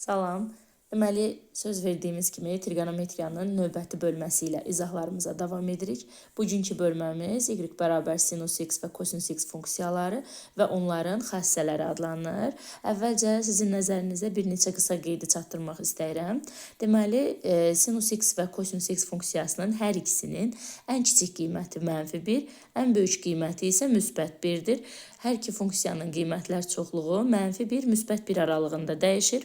Salam. Deməli, söz verdiyimiz kimi trigonometriyanın növbəti bölməsi ilə izahlarımıza davam edirik. Bugünkü bölməmiz y bərabər sinus x və kosinus x funksiyaları və onların xassələri adlanır. Əvvəlcə sizin nəzərinizə bir neçə qısa qeydi çatdırmaq istəyirəm. Deməli, sinus x və kosinus x funksiyasının hər ikisinin ən kiçik qiyməti -1, ən böyük qiyməti isə müsbət 1-dir. Hər iki funksiyanın qiymətlər çoxluğu -1, müsbət 1 aralığında dəyişir.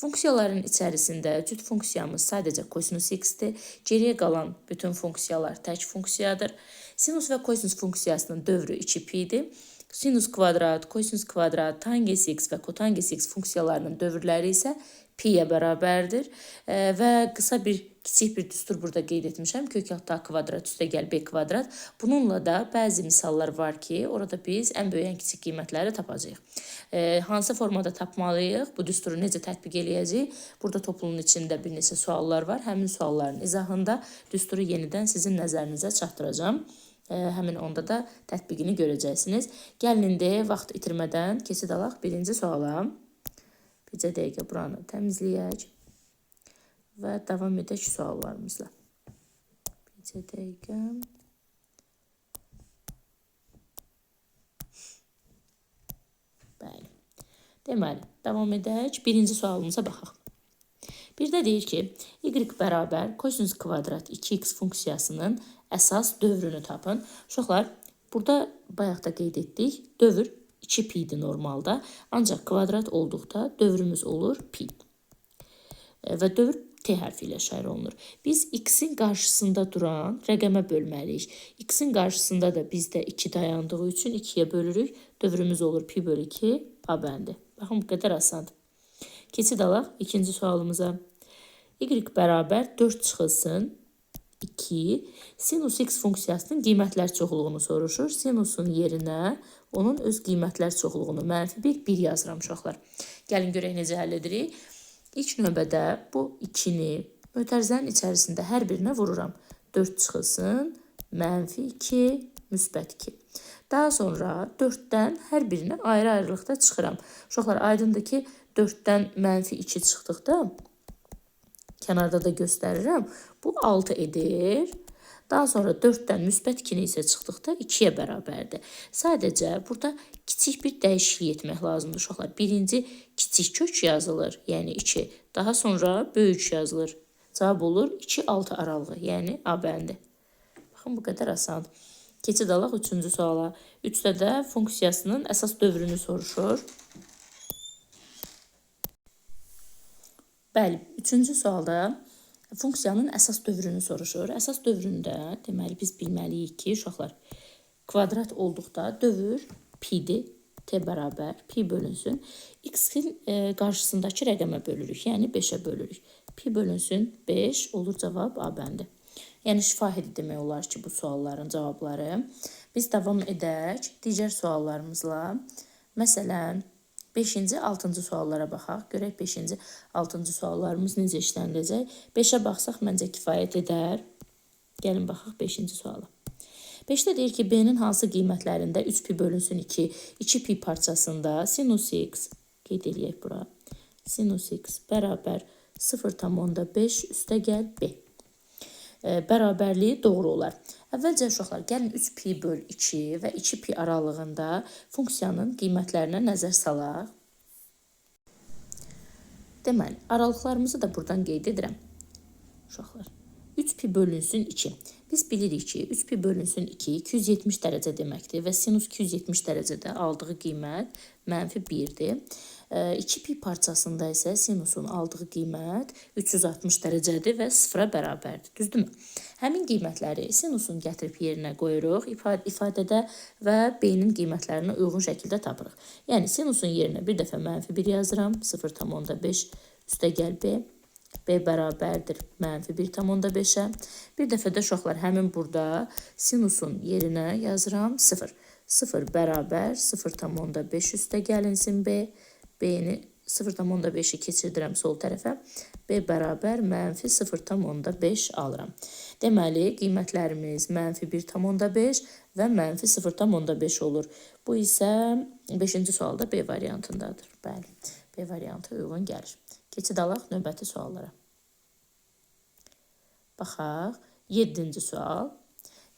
Funksiyaların içərisində cüt funksiyamız sadəcə kosinus x-dir. Geriyə qalan bütün funksiyalar tək funksiyadır. Sinus və kosinus funksiyasının dövrü 2π-dir. Sinus kvadrat, kosinus kvadrat, tangens x və kotangens x funksiyalarının dövrləri isə pi-yə bərabərdir. Və kiçik bir düstur burada qeyd etmişəm. Kök altı a kvadrat üstəgəl b kvadrat. Bununla da bəzi misallar var ki, orada biz ən böyük, ən kiçik qiymətləri tapacağıq. Hansı formada tapmalıyıq? Bu düsturu necə tətbiq eləyəcəyik? Burada topluluğun içində bir neçə suallar var. Həmin sualların izahında düsturu yenidən sizin nəzərinizə çatdıracağım. Həmin onda da tətbiqini görəcəksiniz. Gəlin indi vaxt itirmədən keçid alaq birinci suala. Bircə dəqiqə buranı təmizləyək və davam edək suallarımızla. Bircə dəqiqə. Bəli. Deməli, davam edək. Birinci sualımıza baxaq. Bir də deyir ki, y bərabər kosinus kvadrat 2x funksiyasının əsas dövrünü tapın. Uşaqlar, burada bayaq da qeyd etdik. Dövr 2π-dir normalda. Ancaq kvadrat olduqda dövrümüz olur pi. Və dövr t hərfi ilə işarə olunur. Biz x-in qarşısında duran rəqəmə bölməliyik. X-in qarşısında da bizdə 2 dayandığı üçün 2-yə bölürük. Dövrümüz olur pi bölü 2 a bəndi. Baxın, bu qədər asandır. Keçid alaq ikinci sualımıza. Y bərabər 4 çıxılsın 2. Sinus x funksiyasının qiymətlər çoxluğunu soruşur. Sinusun yerinə onun öz qiymətlər çoxluğunu -1 yazıram uşaqlar. Gəlin görək necə həll edirik. İlk növbədə bu 2-ni mötərizənin içərisində hər birinə vururam. 4 çıxılsın -2, müsbət 2. Daha sonra 4-dən hər birini ayrı-ayrılıqda çıxıram. Uşaqlar, aydındır ki, 4-dən -2 çıxdıqda kənarda da göstərirəm. Bu 6 edir. Daha sonra 4-dən müsbət 2-ni isə çıxdıqda 2-yə bərabərdir. Sadəcə burada kiçik bir dəyişiklik etmək lazımdır uşaqlar. Birinci kiçik kök yazılır, yəni 2. Daha sonra böyük yazılır. Cavab olur 2-6 aralığı, yəni a bəndi. Baxın, bu qədər asandır. Keçid alaq 3-cü suala. 3-də də funksiyasının əsas dövrünü soruşur. Bəli, 3-cü sualda funksiyanın əsas dövrünü soruşur. Əsas dövründə deməli biz bilməliyik ki, uşaqlar, kvadrat olduqda dövr pi-dir. T bərabər pi bölünsün. X-in qarşısındakı rəqəmə bölürük, yəni 5-ə bölürük. Pi bölünsün 5 olur cavab a bəndi. Yəni şifahidir demək olar ki, bu sualların cavabları. Biz davam edək digər suallarımızla. Məsələn, 5-ci, 6-cı suallara baxaq. Görək 5-ci, 6-cı suallarımız necə işləniləcək. 5-ə baxsaq məncə kifayət edər. Gəlin baxaq 5-ci suala. 5-də deyir ki, b-nin hansı qiymətlərində 3π bölünsün 2, 2π parçasında sinus x, qeyd eləyək bura, sinus x bərabər 0,5 üstəgəl b. Bərabərliyi doğru olar. Əvvəlcə uşaqlar, gəlin 3π böl 2 və 2π aralığında funksiyanın qiymətlərinə nəzər salaq. Deməli, aralıqlarımızı da buradan qeyd edirəm. Uşaqlar, 3π bölünsün 2. Biz bilirik ki, 3π bölünsün 2 270 dərəcə deməkdir və sinus 270 dərəcədə aldığı qiymət -1-dir. 2π parçasında isə sinusun aldığı qiymət 360 dərəcədir və 0-a bərabərdir. Düzdürmü? Həmin qiymətləri sinusun gətirib yerinə qoyuruq ifadədə və b-nin qiymətlərinə uyğun şəkildə tapırıq. Yəni, sinusun yerinə bir dəfə -1 yazıram, 0,5 üstəgəl b. B bərabərdir -1,5-ə. Bir dəfə də uşaqlar, həmin burada sinusun yerinə yazıram 0. 0 bərabər 0,5 üstəgəlinsin b. B-ni 0,5-i keçirdirəm sol tərəfə. B bərabər -0,5 alıram. Deməli, qiymətlərimiz -1,5 və -0,5 olur. Bu isə 5-ci sualda B variantındadır. Bəli, B variantı uyğun gəlir. Keçid alaq növbəti suallara. Baxaq, 7-ci sual.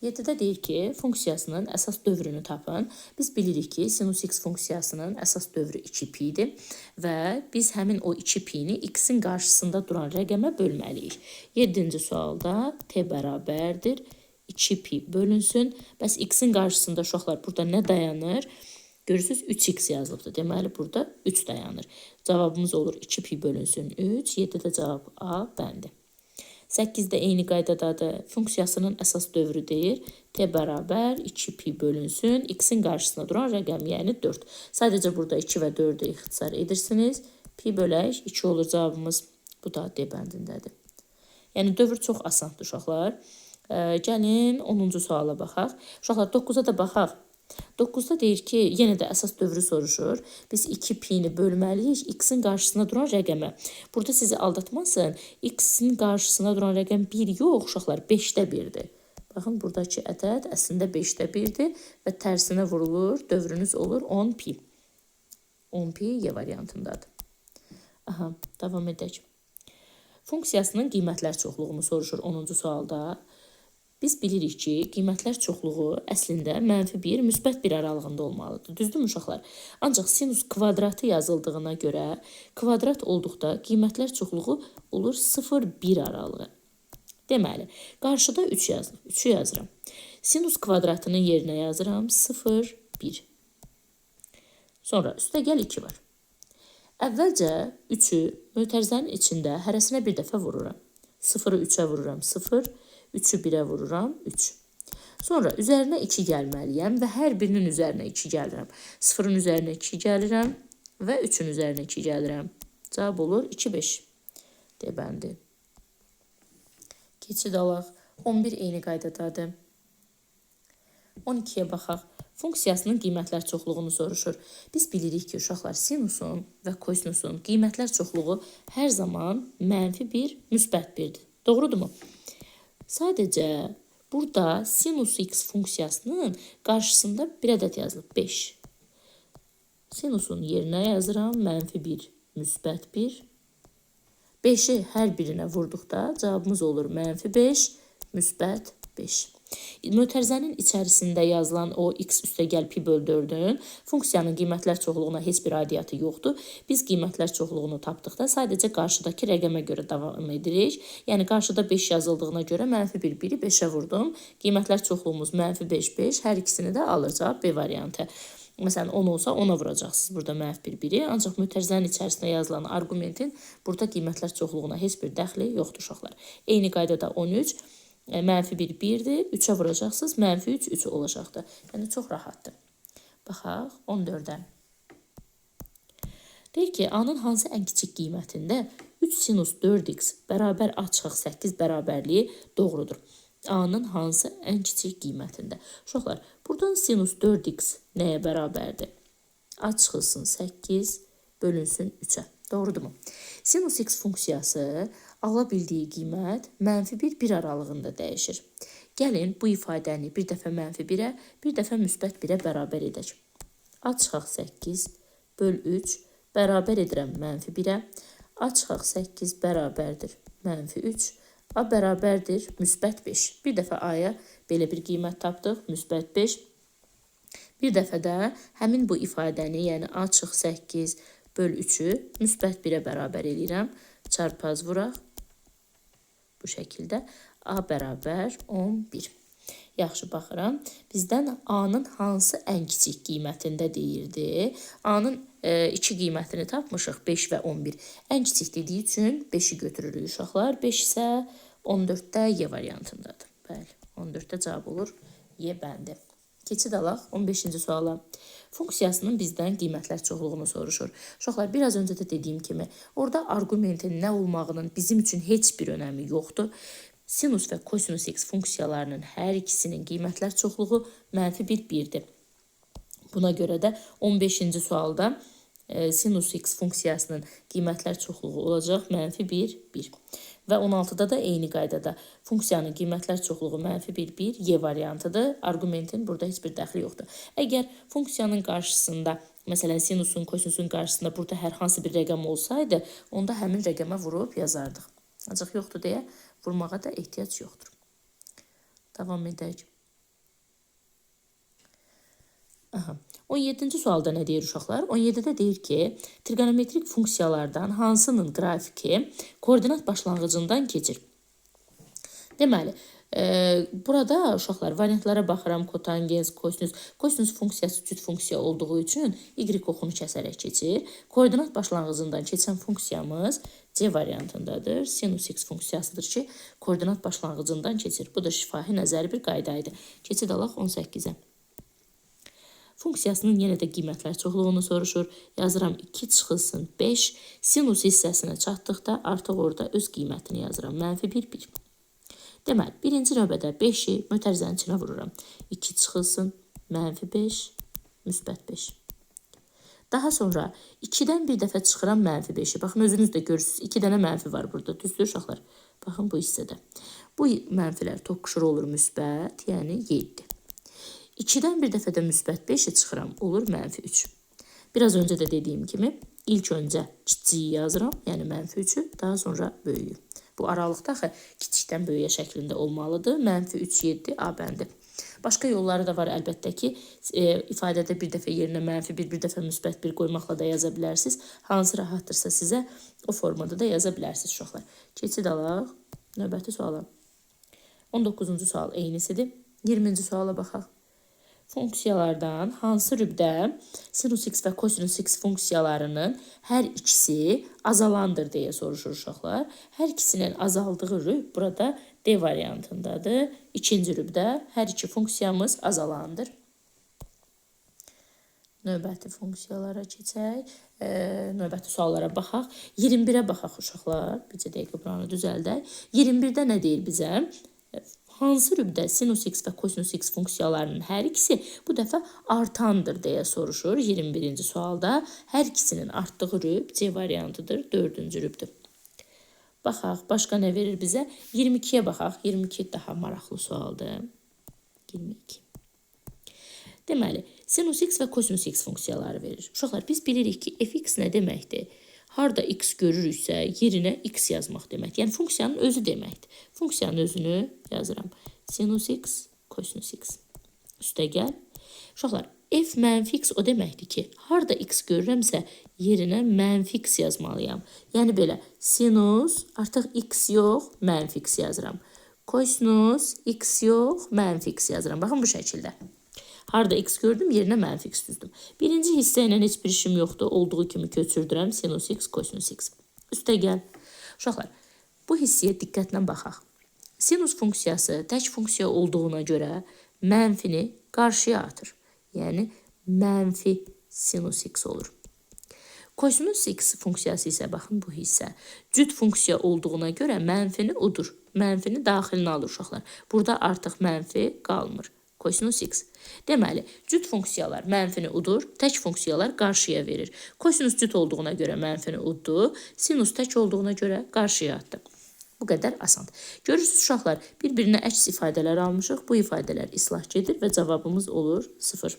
7-də deyir ki, funksiyasının əsas dövrünü tapın. Biz bilirik ki, sinus x funksiyasının əsas dövrü 2pi-dir və biz həmin o 2pi-ni x-in qarşısında duran rəqəmə bölməliyik. 7-ci sualda t bərabərdir 2pi bölünsün. Bəs x-in qarşısında uşaqlar burada nə dayanır? Görürsünüz 3x yazılıbdır. Deməli, burada 3 dayanır. Cavabımız olur 2pi bölünsün 3. 7-də cavab A bəndi. 8-də eyni qaydadadır. Funksiyasının əsas dövrü deyir. T bərabər 2pi bölünsün. X-in qarşısına duran rəqəm, yəni 4. Sadəcə burada 2 və 4-ü ixtisar edirsiniz. Pi bölək 2 olur cavabımız. Bu da D bəndindədir. Yəni dövr çox asandır uşaqlar. Gəlin 10-cu suala baxaq. Uşaqlar 9-a da baxaq. 9-da deyir ki, yenə də əsas dövrü soruşur. Biz 2pi-ni bölməliyik x-in qarşısına duran rəqəmə. Burada sizi aldatmasın. X-in qarşısına duran rəqəm 1 yox, uşaqlar 5-də 1-dir. Baxın, buradakı ədəd əslində 5-də 1-dir və tərsinə vurulur. Dövrünüz olur 10pi. 10pi Y variantındadır. Aha, davam edək. Funksiyasının qiymətlər çoxluğunu soruşur 10-cu sualda. Biz bilirik ki, qiymətlər çoxluğu əslində -1, -1 aralığında olmalıdır. Düzdürmü uşaqlar? Ancaq sinus kvadratı yazıldığına görə, kvadrat olduqda qiymətlər çoxluğu olur 0-1 aralığı. Deməli, qarşıda 3 yazdım. 3-ü yazıram. Sinus kvadratının yerinə yazıram 0-1. Sonra üstə gəl 2 var. Əvvəlcə 3-ü mötərizənin içində hərəsinə bir dəfə vururam. 0-ı 3-ə vururam 0, 3-ü 1-ə vururam 3. Sonra üzərinə 2 gəlməliyəm və hər birinin üzərinə 2 gəlirəm. 0-ın üzərinə 2 gəlirəm və 3-ün üzərinə 2 gəlirəm. Cavab olur 2, 5. D bəndi. Keçid alaq. 11 eyni qaydadadır. 12-yə baxaq. Funksiyasının qiymətlər çoxluğunu soruşur. Biz bilirik ki, uşaqlar sinusun və kosinusun qiymətlər çoxluğu hər zaman -1, -1-dir. Doğrudurmu? Sadəcə burada sinus x funksiyasının qarşısında bir ədəd yazılıb 5. Sinusun yerinə yazıram -1, -1. 5-i hər birinə vurduqda cavabımız olur -5, -5. Mötərizənin içərisində yazılan o x üstə gəl pi böl 4-ün funksiyanın qiymətlər çoxluğuna heç bir aidiyyatı yoxdur. Biz qiymətlər çoxluğunu tapdıqda sadəcə qarşıdakı rəqəmə görə davam edirik. Yəni qarşıda 5 yazıldığına görə -1, 1-i 5-ə vurdum. Qiymətlər çoxluğumuz -5, 5. Hər ikisini də alır cavab B variantı. Məsələn 10 olsa 10-a vuracaqsınız burada -1, 1-i. Ancaq mötərizənin içərisində yazılan arqumentin burada qiymətlər çoxluğuna heç bir dəxli yoxdur uşaqlar. Eyni qaydada 13. -1, 1-dir. 3-ə vuracaqsınız. -3, 3 olacaqdır. Yəni, çox rahatdır. Baxaq, 14-dən. Deyir ki, A-nın hansı ən kiçik qiymətində 3 sinus 4x bərabər açıq 8 bərabərliyi doğrudur? A-nın hansı ən kiçik qiymətində? Uşaqlar, buradan sinus 4x nəyə bərabərdir? Açılsın 8 bölünsün 3-ə. Doğrudurmu? Sinus x funksiyası ala bildiyi qiymət -1, 1 aralığında dəyişir. Gəlin bu ifadəni bir dəfə -1-ə, bir dəfə -1-ə bərabər edək. Açıq 8 böl 3 bərabər edirəm -1-ə. Açıq 8 bərabərdir -3. A bərabərdir -5. Bir dəfə A-ya belə bir qiymət tapdıq, -5. Bir dəfə də həmin bu ifadəni, yəni açıq 8 böl 3-ü -1-ə bərabər edirəm. Çarpaz vuraq. Bu şəkildə A bərabər 11. Yaxşı, baxıram. Bizdən A-nın hansı ən kiçik qiymətində deyirdi? A-nın 2 qiymətini tapmışıq, 5 və 11. Ən kiçik dediyi üçün 5-i götürürük uşaqlar. 5 isə 14-də Y variantındadır. Bəli, 14-də cavab olur Y bəndi. Keçid alaq 15-ci suala. Funksiyasının bizdən qiymətlər çoxluğunu soruşur. Uşaqlar, biraz öncə də dediyim kimi, orada arqumentin nə olmağının bizim üçün heç bir önəmi yoxdur. Sinus və kosinus x funksiyalarının hər ikisinin qiymətlər çoxluğu -1, 1-dir. Buna görə də 15-ci sualda sinus x funksiyasının qiymətlər çoxluğu olacaq -1, 1. Və 16-da da eyni qaydada funksiyanın qiymətlər çoxluğu -1, 1 Y variantıdır. Arqumentin burada heç bir dəxli yoxdur. Əgər funksiyanın qarşısında Məsələn, sinusun, kosinüsün qarşısında burada hər hansı bir rəqəm olsaydı, onda həmin rəqəmə vurub yazardıq. Ancaq yoxdur deyə vurmağa da ehtiyac yoxdur. Davam edək. 17-ci sualda nə deyir uşaqlar? 17-də deyir ki, trigonometrik funksiyalardan hansının qrafiki koordinat başlanğıcından keçir? Deməli, burada uşaqlar variantlara baxıram, kotangens, kosinüs. Kosinüs funksiyası cüt funksiya olduğu üçün y oxunu kəsərək keçir. Koordinat başlanğıcından keçən funksiyamız C variantındadır. Sinus x funksiyasıdır ki, koordinat başlanğıcından keçir. Bu da şifahi nəzəri bir qaydaydı. Keçid alaq 18-ə. Funksiyasının yenə də qiymətlər çoxluğunu soruşur. Yazıram 2 çıxılsın 5. Sinus hissəsinə çatdıqda artıq orada öz qiymətini yazıram. -1, 1. Deməli, birinci növbədə 5-i mötərizənin içinə vururam. 2 çıxılsın -5, -5. Daha sonra 2-dən bir dəfə çıxıram -5-i. Baxın, özünüz də görürsünüz. 2 dənə mənfi var burada. Düzdür uşaqlar? Baxın bu hissədə. Bu mənfilər toqquşur olur müsbət, yəni 7. 2-dən bir dəfə də müsbət 5-i çıxıram, olur -3. Biraz öncə də dediyim kimi, ilk öncə kiçiyi yazıram, yəni -3-ü, daha sonra böyüyü. Bu aralıqda axı kiçikdən böyüyə şəklində olmalıdır. -3, 7 A bəndi. Başqa yolları da var əlbəttə ki, ifadədə bir dəfə yerinə -1, bir dəfə müsbət 1 qoymaqla da yaza bilərsiniz. Hansı rahatdırsa sizə o formada da yaza bilərsiniz uşaqlar. Keçid alaq, növbəti suala. 19-cu sual eynisidir. 20-ci suala baxaq. Funksiyalardan hansı rübdə sinus x və kosinus x funksiyalarının hər ikisi azalandır deyə soruşur uşaqlar. Hər ikisinin azaldığı rüb burada D variantındadır. İkinci rübdə hər iki funksiyamız azalandır. Növbəti funksiyalara keçək. Növbəti suallara baxaq. 21-ə baxaq uşaqlar. Bircə dəqiqə buranı düzəldək. 21-də nə deyir bizə? Hansı rübdə sinus x və kosinus x funksiyalarının hər ikisi bu dəfə artandır deyə soruşur. 21-ci sualda hər ikisinin artdığı rüb C variantıdır, 4-cü rübdür. Baxaq, başqa nə verir bizə? 22-yə baxaq. 22 daha maraqlı sualdır. 22. Deməli, sinus x və kosinus x funksiyaları verir. Uşaqlar, biz bilirik ki, fx nə deməkdir? Harda x görürüksə, yerinə x yazmaq deməkdir. Yəni, funksiyanın özü deməkdir. Funksiyanın özünü yazıram. Sinus x, kosinus x. Üstə gəl. Uşaqlar, f -x o deməkdir ki, harda x görürəmsə, yerinə -x yazmalıyam. Yəni, belə, sinus, artıq x yox, -x yazıram. Kosinus, x yox, -x yazıram. Baxın, bu şəkildə. Harda x gördüm, yerinə -x düzdüm. Birinci hissə ilə heç bir işim yoxdur. Olduğu kimi köçürdürəm. Sinus x, kosinus x. Üstə gəl. Uşaqlar, bu hissiyə diqqətlə baxaq. Sinus funksiyası tək funksiya olduğuna görə mənfini qarşıya atır. Yəni, mənfi sinus x olur. Kosinus x funksiyası isə, baxın bu hissə, cüt funksiya olduğuna görə mənfini udur. Mənfini daxilinə alır uşaqlar. Burada artıq mənfi qalmır. Kosinus x. Deməli, cüt funksiyalar mənfini udur, tək funksiyalar qarşıya verir. Kosinus cüt olduğuna görə mənfini uddu, sinus tək olduğuna görə qarşıya atdı. Bu qədər asandır. Görürsünüz uşaqlar, bir-birinə əks ifadələr almışıq. Bu ifadələr islah gedir və cavabımız olur 0.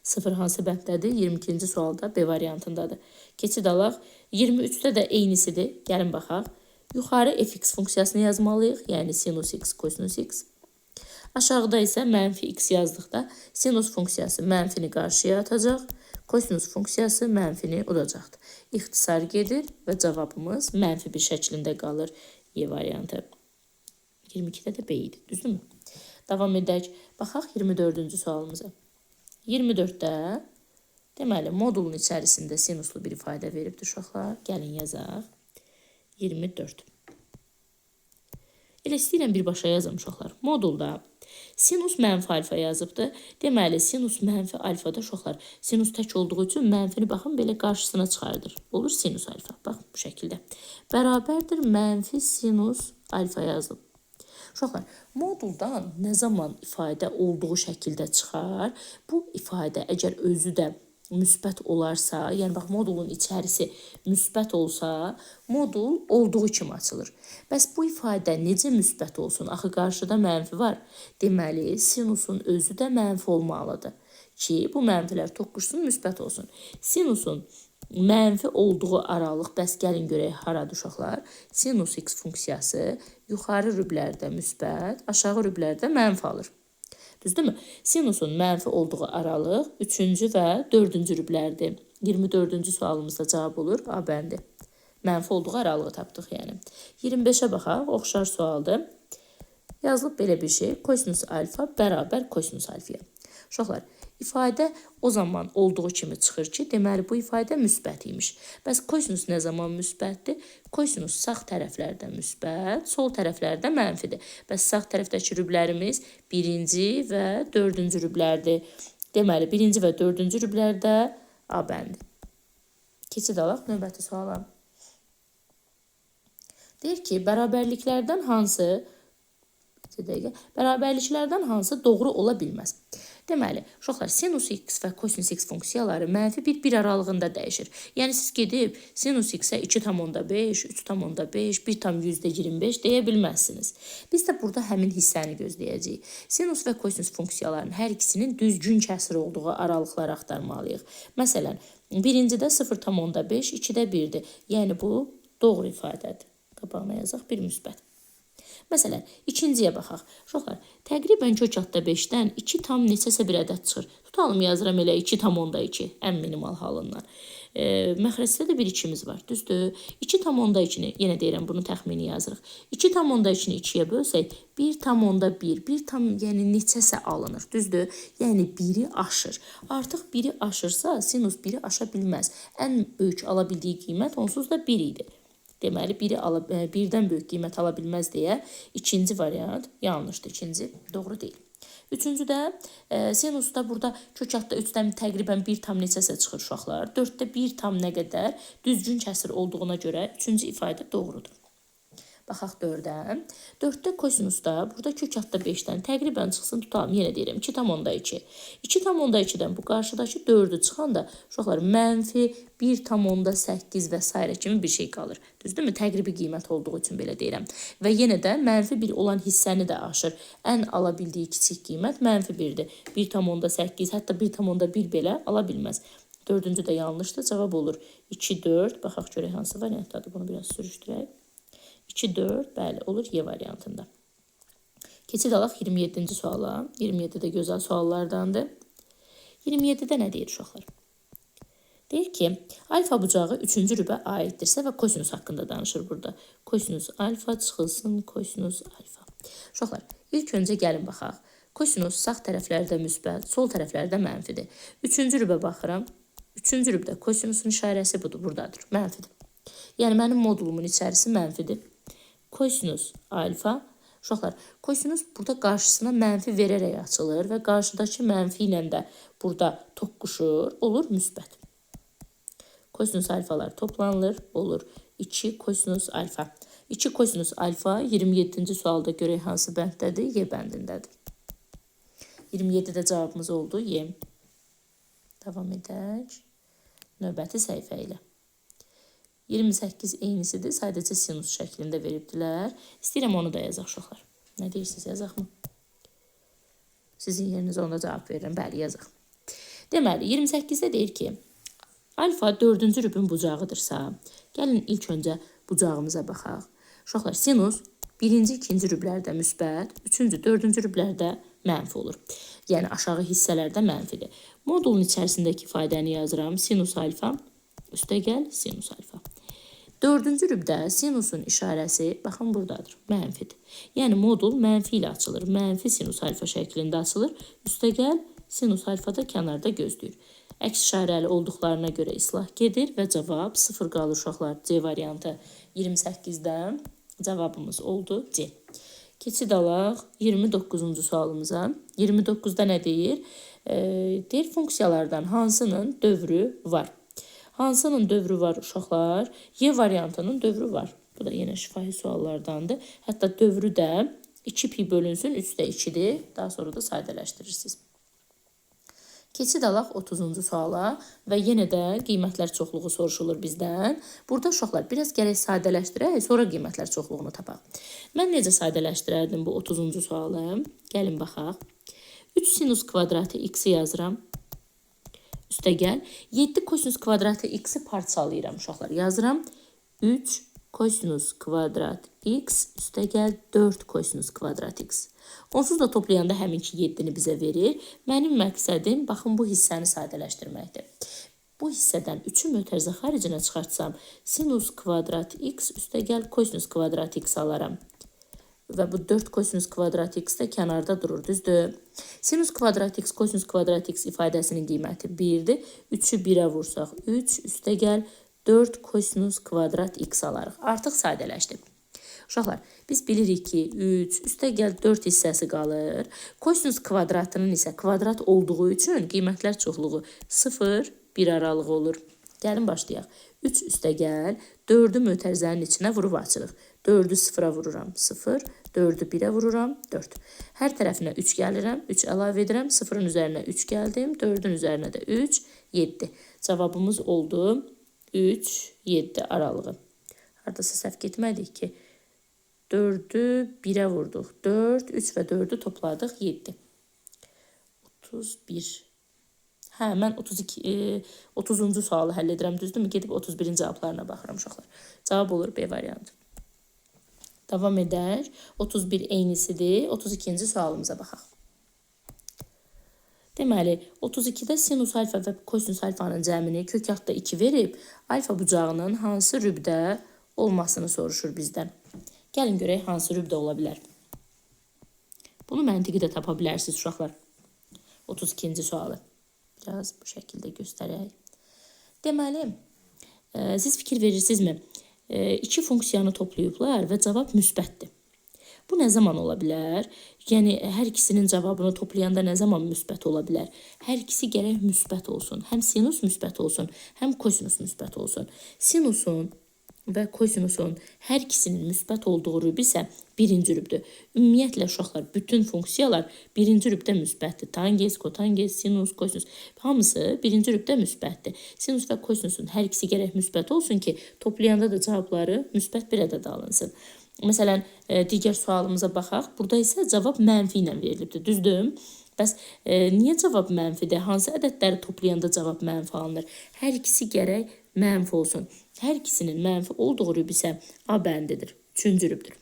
0 hansı bəndədir? 22-ci sualda B variantındadır. Keçid alaq. 23-də də eynisidir. Gəlin baxaq. Yuxarı fx funksiyasını yazmalıyıq. Yəni sinus x, kosinus x. Aşağıda isə -x yazdıqda sinus funksiyası mənfini qarşıya atacaq, kosinus funksiyası mənfini udacaqdır. İxtisar gedir və cavabımız mənfi bir şəklində qalır. Y variantı. 22-də də B idi, düzdürmü? Davam edək. Baxaq 24-cü sualımıza. 24-də deməli, modulun içərisində sinuslu bir ifadə veribdir uşaqlar. Gəlin yazaq. 24. Elə istəyirəm birbaşa yazım uşaqlar. Modulda sinus mənfi alfa yazıbdır. Deməli, sinus mənfi alfada uşaqlar sinus tək olduğu üçün mənfini baxın belə qarşısına çıxardır. Olur sinus alfa. Baxın bu şəkildə. Bərabərdir mənfi sinus alfa yazılıb. Uşaqlar, moduldan nə zaman ifadə olduğu şəkildə çıxar? Bu ifadə əgər özü də müsbət olarsa, yəni bax, modulun içərisi müsbət olsa, modul olduğu kimi açılır. Bəs bu ifadə necə müsbət olsun? Axı qarşıda mənfi var. Deməli, sinusun özü də mənfi olmalıdır ki, bu mənfilər toqquşsun, müsbət olsun. Sinusun mənfi olduğu aralıq, bəs gəlin görək haradır uşaqlar? Sinus x funksiyası yuxarı rüblərdə müsbət, aşağı rüblərdə mənfi alır. Düzdürmü? Sinusun mənfi olduğu aralıq 3-cü və 4-cü rüblərdir. 24-cü sualımızda cavab olur A bəndi. Mənfi olduğu aralığı tapdıq yəni. 25-ə baxaq, oxşar sualdır. Yazılıb belə bir şey, kosinus alfa bərabər kosinus alfaya. Uşaqlar, ifadə o zaman olduğu kimi çıxır ki, deməli bu ifadə müsbət imiş. Bəs kosinus nə zaman müsbətdir? Kosinus sağ tərəflərdə müsbət, sol tərəflərdə mənfidir. Bəs sağ tərəfdəki rüblərimiz 1-ci və 4-cü rüblərdir. Deməli, 1-ci və 4-cü rüblərdə A bəndi. Keçid alaq növbəti suala. Deyir ki, bərabərliklərdən hansı doğru ola bilməz? Deməli, uşaqlar, sinus x və kosinus x funksiyaları mənfi bir aralığında dəyişir. Yəni, siz gedib sinus x-ə 2,5, 3,5, 1,25 deyə bilməzsiniz. Biz də burada həmin hissəni gözləyəcəyik. Sinus və kosinus funksiyalarının hər ikisinin düzgün kəsir olduğu aralıqları axtarmalıyıq. Məsələn, birincidə 0,5, 2-də 1-dir. Yəni, bu doğru ifadədir. Qabağına yazaq, bir müsbət. Məsələn, ikinciyə baxaq. Uşaqlar, təqribən kök altda 5-dən 2 tam neçəsə bir ədəd çıxır. Tutalım, yazıram elə 2,2, ən minimal halından. Məxrəcdə də bir 2-miz var, düzdür? 2,2-ni, yenə deyirəm, bunu təxmini yazırıq. 2,2-ni 2-yə bölsək, 1,1, yəni neçəsə alınır, düzdür? Yəni, 1-i aşır. Artıq 1-i aşırsa, sinus 1-i aşa bilməz. Ən böyük ala bildiyi qiymət onsuz da 1 idi. Deməli, birdən böyük qiymət ala bilməz deyə ikinci variant yanlışdır, ikinci doğru deyil. Üçüncüdə, sinusda burada kök altda 3-dən təqribən 1 tam neçəsə çıxır uşaqlar. 4-də 1 tam nə qədər düzgün kəsir olduğuna görə üçüncü ifadə doğrudur. Baxaq 4-ə. 4-də kosinusda burada kök altda 5-dən təqribən çıxsın, tutalım, yenə deyirəm 2,2. 2,2-dən bu qarşıdakı 4-ü çıxanda uşaqlar mənfi 1,8 və s. kimi bir şey qalır. Düzdürmü? Təqribi qiymət olduğu üçün belə deyirəm. Və yenə də mənfi 1 olan hissəni də aşır. Ən ala bildiyi kiçik qiymət mənfi 1-dir. 1,8, hətta 1,1 belə ala bilməz. 4-cü də yanlışdır, cavab olur 2, 4. Baxaq görək hansı variantdadır, bunu biraz sürüşdürək. 2, 4, bəli, olur Y variantında. Keçid alaq 27-ci suala. 27 də gözəl suallardandır. 27-də nə deyir uşaqlar? Deyir ki, alfa bucağı 3-cü rübə aiddirsə və kosinus haqqında danışır burada. Kosinus alfa çıxılsın, kosinus alfa. Uşaqlar, ilk öncə gəlin baxaq. Kosinus sağ tərəflərdə müsbət, sol tərəflərdə mənfidir. 3-cü rübə baxıram. 3-cü rübdə kosinusun işarəsi budur, buradadır, mənfidir. Yəni, mənim modulumun içərisi mənfidir. Kosinus alfa, uşaqlar, kosinus burada qarşısına mənfi verərək açılır və qarşıdakı mənfi ilə də burada toqquşur, olur müsbət. Kosinus alfalar toplanılır, olur 2 kosinus alfa. 2 kosinus alfa 27-ci sualda görək hansı bənddədir? Y bəndindədir. 27-də cavabımız oldu Y. Davam edək. Növbəti səhifə ilə. 28 eynisidir, sadəcə sinus şəklində veribdilər. İstəyirəm onu da yazaq uşaqlar. Nə deyirsiniz, yazaq mı? Sizin yerinizə ona cavab verirəm, bəli, yazaq. Deməli, 28-də deyir ki, alfa 4-cü rübün bucağıdırsa, gəlin ilk öncə bucağımıza baxaq. Uşaqlar, sinus 1-ci, 2-ci rüblərdə müsbət, 3-cü, 4-cü rüblərdə mənfi olur. Yəni, aşağı hissələrdə mənfidir. Modulun içərisindəki ifadəni yazıram. Sinus alfa, üstə gəl, sinus alfa. 4-cü rübdə sinusun işarəsi, baxın, buradadır, mənfidir. Yəni, modul mənfi ilə açılır. Mənfi sinus alfa şəklində açılır. Üstə gəl, sinus alfa da kənarda gözləyir. Əks işarəli olduqlarına görə islah gedir və cavab 0 qalır uşaqlar. C variantı 28-dən cavabımız oldu C. Keçid alaq 29-cu sualımıza. 29-da nə deyir? Deyir, funksiyalardan hansının dövrü var? Hansının dövrü var uşaqlar? Y variantının dövrü var. Bu da yenə şifahi suallardandır. Hətta dövrü də 2pi bölünsün, 3də 2-dir. Daha sonra da sadələşdirirsiniz. Keçid alaq 30-cu suala və yenə də qiymətlər çoxluğu soruşulur bizdən. Burada uşaqlar biraz gərək sadələşdirək, sonra qiymətlər çoxluğunu tapaq. Mən necə sadələşdirərdim bu 30-cu sualı? Gəlin baxaq. 3 sinus kvadratı x-i yazıram. üstəgəl 7 kosinus kvadratı x-i parçalayıram uşaqlar. Yazıram 3 kosinus kvadrat x üstəgəl 4 kosinus kvadrat x. Onsuz da toplayanda həminki 7-ni bizə verir. Mənim məqsədim, baxın, bu hissəni sadələşdirməkdir. Bu hissədən 3-ü mötərizə xaricinə çıxartsam, sinus kvadrat x üstəgəl kosinus kvadrat x alaram. Və bu 4 kosinus kvadrat x də kənarda durur, düzdür? Sinus kvadrat x, kosinus kvadrat x ifadəsinin qiyməti 1-dir. 3-ü 1-ə vursaq 3 üstəgəl 4 kosinus kvadrat x alarıq. Artıq sadələşdi. Uşaqlar, biz bilirik ki, 3 üstəgəl 4 hissəsi qalır. Kosinus kvadratının isə kvadrat olduğu üçün qiymətlər çoxluğu 0, 1 aralığı olur. Gəlin başlayaq. 3 üstəgəl 4-ü mötərizənin içinə vurub açırıq. 4-ü 0-a vururam 0, 4-ü 1-ə vururam 4. Hər tərəfinə 3 gəlirəm, 3 əlavə edirəm, 0-ın üzərinə 3 gəldim, 4-ün üzərinə də 3, 7. Cavabımız oldu 3, 7 aralığı. Haradasa səhv getmədik ki, 4-ü 1-ə vurduq, 4, 3 və 4-ü topladıq, 7. 31. Hə, mən 30-cu sualı həll edirəm, düzdürmü? Gedib 31-ci cavablarına baxıram, uşaqlar. Cavab olur B variantı. Davam edək. 31 eynisidir. 32-ci sualımıza baxaq. Deməli, 32-də sinus alfa və kosinus alfanın cəmini kökatda 2 verib, alfa bucağının hansı rübdə olmasını soruşur bizdən. Gəlin görək, hansı rübdə ola bilər. Bunu məntiqi də tapa bilərsiniz, uşaqlar. 32-ci sualı. Biraz bu şəkildə göstərək. Deməli, siz fikir verirsinizmi? 2 funksiyanı toplayıblar və cavab müsbətdir. Bu nə zaman ola bilər? Yəni, hər ikisinin cavabını toplayanda nə zaman müsbət ola bilər? Hər ikisi gərək müsbət olsun. Həm sinus müsbət olsun, həm kosinus müsbət olsun. Sinusun və kosinusun hər ikisinin müsbət olduğu rüb isə birinci rübdür. Ümumiyyətlə, uşaqlar, bütün funksiyalar birinci rübdə müsbətdir. Tangens, kotangens, sinus, kosinus hamısı birinci rübdə müsbətdir. Sinus və kosinusun hər ikisi gərək müsbət olsun ki, toplayanda da cavabları müsbət bir ədəd alınsın. Məsələn, digər sualımıza baxaq. Burada isə cavab mənfi ilə verilibdir, düzdür? Bəs niyə cavab mənfidir? Hansı ədədləri toplayanda cavab mənfi alınır? Hər ikisi gərək mənfi olsun. Hər ikisinin mənfi olduğu rüb isə A bəndidir. 3-cü rübdür.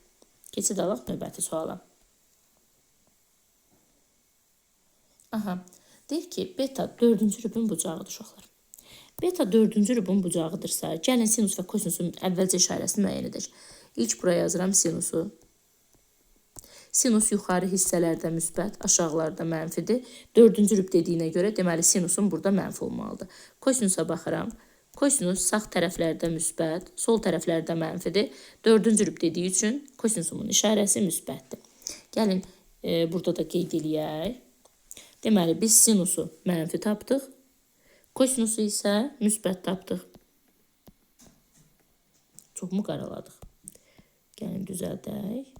Keçid alaq növbəti suala. Aha, deyir ki, beta 4-cü rübün bucağıdır, uşaqlar. Beta 4-cü rübün bucağıdırsa, gəlin sinus və kosinusun əvvəlcə işarəsini müəyyən edək. İlk buraya yazıram sinusu. Sinus yuxarı hissələrdə müsbət, aşağılarda mənfidir. 4-cü rüb dediyinə görə, deməli, sinusun burada mənfi olmalıdır. Kosinusa baxıram. Kosinus sağ tərəflərdə müsbət, sol tərəflərdə mənfidir. 4-cü rüb dediyi üçün kosinusumun işarəsi müsbətdir. Gəlin, burada da qeyd eləyək. Deməli, biz sinusu mənfi tapdıq. Kosinusu isə müsbət tapdıq. Çoxmu qaraladıq? Gəlin, düzəldək.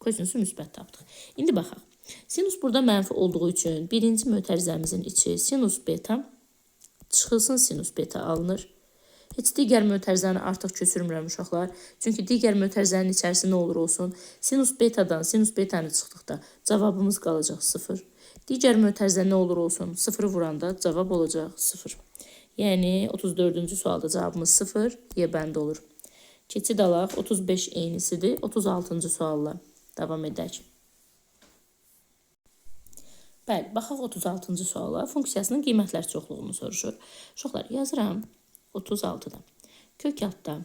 Kosinusu müsbət tapdıq. İndi baxaq. Sinus burada mənfi olduğu üçün birinci mötərizəmizin içi sinus beta, çıxılsın sinus beta alınır. Heç digər mötərizəni artıq köçürmürəm, uşaqlar. Çünki digər mötərizənin içərisində olur olsun. Sinus betadan sinus betanı çıxdıqda cavabımız qalacaq 0. Digər mötərizə nə olur olsun? 0-ı vuranda cavab olacaq 0. Yəni, 34-cü sualda cavabımız 0, Y bəndi olur. Keçid alaq, 35 eynisidir. 36-cı sualla davam edək. Bəli, baxaq 36-cı suala. Funksiyasının qiymətlər çoxluğunu soruşur. Uşaqlar, yazıram 36-da. Kök altda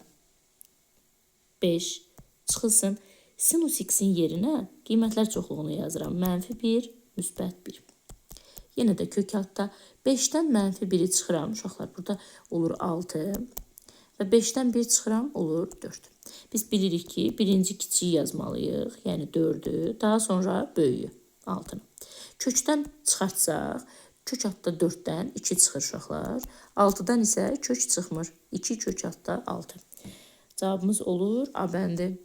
5 çıxılsın. Sinus x-in yerinə qiymətlər çoxluğunu yazıram. Mənfi 1, müsbət 1. Yenə də kök altda 5-dən mənfi 1-i çıxıram. Uşaqlar, burada olur 6 və 5-dən 1 çıxıram, olur 4. Biz bilirik ki, birinci kiçiyi yazmalıyıq, yəni 4-ü, daha sonra böyüyü, 6-nı. Kökdən çıxartsaq, kök altda 4-dən 2 çıxır, uşaqlar. 6-dan isə kök çıxmır. 2 kök altda 6. Cavabımız olur A bəndi.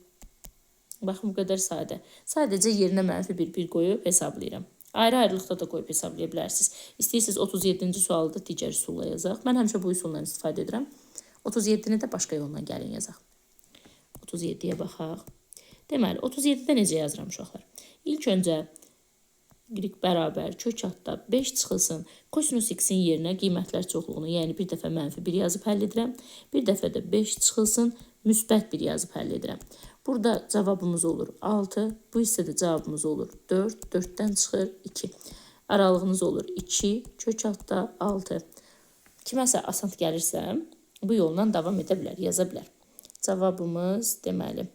Baxın, bu qədər sadə. Sadəcə yerinə mənfi 1 qoyub hesablayıram. Ayrı-ayrılıqda da qoyub hesablaya bilərsiniz. İstəyirsiniz 37-ci sualı da digər üsulla yazaq. Mən həmişə bu üsulla istifadə edirəm. 37-ni də başqa yolla gəlin yazaq. 37-yə baxaq. Deməli, 37-də necə yazıram, uşaqlar? İlk öncə y bərabər kök altda 5 çıxılsın. Kosinus x-in yerinə qiymətlər çoxluğunu, yəni bir dəfə -1 yazıb həll edirəm. Bir dəfə də 5 çıxılsın, müsbət 1 yazıb həll edirəm. Burada cavabımız olur 6. Bu hissədə cavabımız olur 4. 4-dən çıxır 2. Aralığınız olur 2. Kök altda 6. Kiməsə asant gəlirsə, bu yolla davam edə bilər, yaza bilər. Cavabımız deməli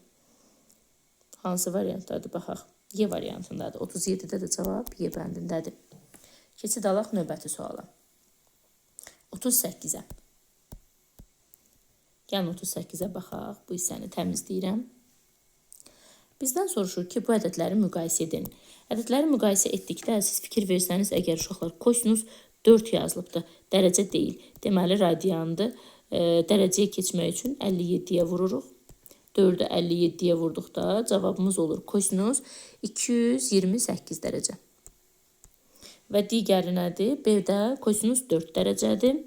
hansı variantdadır? Baxaq. Y variantındadır. 37-də də cavab Y bəndindədir. Keçid alaq növbəti suala. 38-ə. Gəlin 38-ə baxaq. Bu hissəni təmizləyirəm. Bizdən soruşur ki, bu ədədləri müqayisə edin. Ədədləri müqayisə etdikdə siz fikir versəniz, əgər uşaqlar kosinus 4 yazılıbdır, dərəcə deyil. Deməli, radiyandır. Dərəcəyə keçmək üçün 57-yə vururuq. 4-ü 57-yə vurduqda cavabımız olur kosinus 228 dərəcə. Və digəri nədir? B-də kosinus 4 dərəcədir.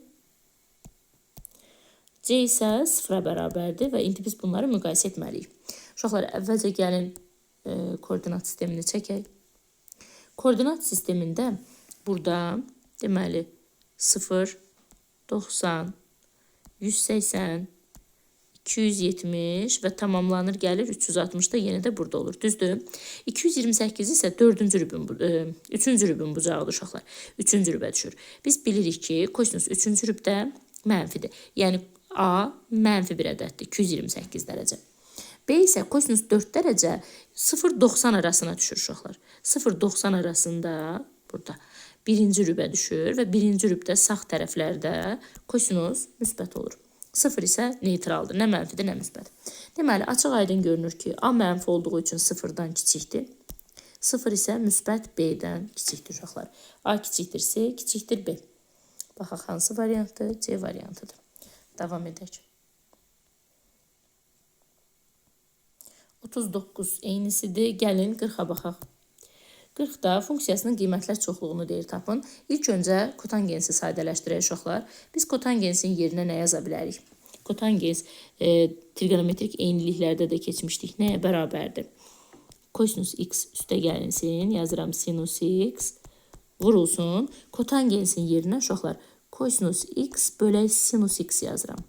C isə 0-a bərabərdir və indi biz bunları müqayisə etməliyik. Uşaqlar, əvvəlcə gəlin koordinat sistemini çəkək. Koordinat sistemində burada deməli 0, 90, 180, 270 və tamamlanır gəlir 360 da yenə də burada olur. Düzdür? 228 isə 3-cü rübün bucağıdır uşaqlar. 3-cü rübə düşür. Biz bilirik ki, kosinus 3-cü rübdə mənfidir. Yəni A mənfi bir ədəddir. 228 dərəcə. B isə kosinus 4 dərəcə 0-90 arasına düşür uşaqlar. 0-90 arasında burada birinci rübə düşür və birinci rübdə sağ tərəflərdə kosinus müsbət olur. 0 isə neytraldır. Nə mənfidir, nə müsbət. Deməli, açıq aydın görünür ki, A mənfi olduğu üçün 0-dan kiçikdir. 0 isə müsbət B-dən kiçikdir uşaqlar. A kiçikdir C, kiçikdir B. Baxaq, hansı variantdır? C variantıdır. Davam edək. 39 eynisidir. Gəlin 40-a baxaq. 40-da funksiyasının qiymətlər çoxluğunu deyir tapın. İlk öncə kotangensi sadələşdirək uşaqlar. Biz kotangensin yerinə nə yaza bilərik? Kotangens trigonometrik eyniliklərdə də keçmişdik. Nəyə bərabərdir? Kosinus x üstə gəlinsin. Yazıram sinus x. Vurulsun. Kotangensin yerinə uşaqlar kosinus x bölək sinus x yazıram.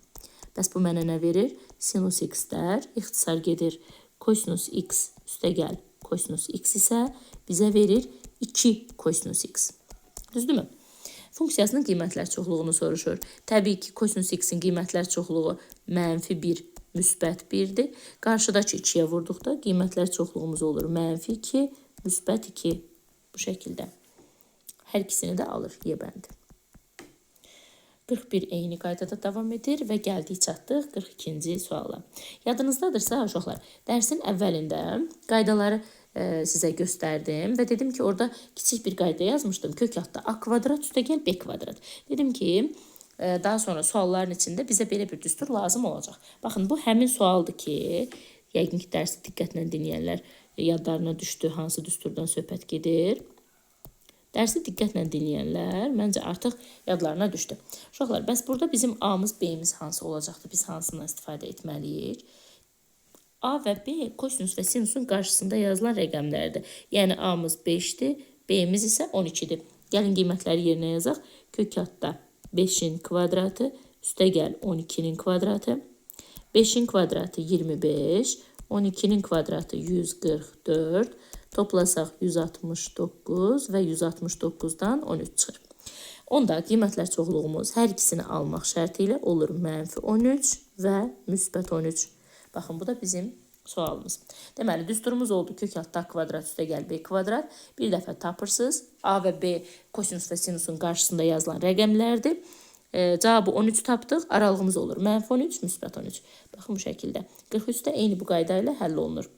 Bəs bu mənə nə verir? Sinus x-lər ixtisar gedir. Kosinus x üstə gəl. Kosinus x isə bizə verir 2 kosinus x. Düzdürmü? Funksiyasının qiymətlər çoxluğunu soruşur. Təbii ki, kosinus x-in qiymətlər çoxluğu -1, müsbət 1-dir. Qarşıdakı 2-yə vurduqda qiymətlər çoxluğumuz olur -2, müsbət 2. Bu şəkildə. Hər ikisini də alır Y bəndi. 41 eyni qaydada davam edir və gəldik çatdıq 42-ci suala. Yadınızdadırsa uşaqlar, dərsin əvvəlində qaydaları sizə göstərdim və dedim ki, orada kiçik bir qayda yazmışdım. Kök altda A kvadrat üstə gəl B kvadrat. Dedim ki, daha sonra sualların içində bizə belə bir düstur lazım olacaq. Baxın, bu həmin sualdır ki, yəqin ki, dərsi diqqətlə dinləyənlər yadlarına düşdü, hansı düsturdan söhbət gedir. Dərsi diqqətlə dinləyənlər məncə artıq yadlarına düşdü. Uşaqlar, bəs burada bizim A-mız, B-miz hansı olacaqdır? Biz hansından istifadə etməliyik? A və B kosinus və sinusun qarşısında yazılan rəqəmlərdir. Yəni A-mız 5-dir, B-miz isə 12-dir. Gəlin qiymətləri yerinə yazaq. Kök altda 5-in kvadratı, üstə gəl 12-nin kvadratı. 5-in kvadratı 25, 12-nin kvadratı 144. Toplasaq 169 və 169-dan 13 çıxır. Onda qiymətlər çoxluğumuz hər ikisini almaq şərti ilə olur -13 və müsbət 13. Baxın, bu da bizim sualımız. Deməli, düsturumuz oldu kök altda A kvadrat üstə gəl B kvadrat. Bir dəfə tapırsınız. A və B kosinus və sinusun qarşısında yazılan rəqəmlərdir. Cavabı 13 tapdıq. Aralığımız olur -13, müsbət 13. Baxın, bu şəkildə. 43-də eyni bu qayda ilə həll olunur.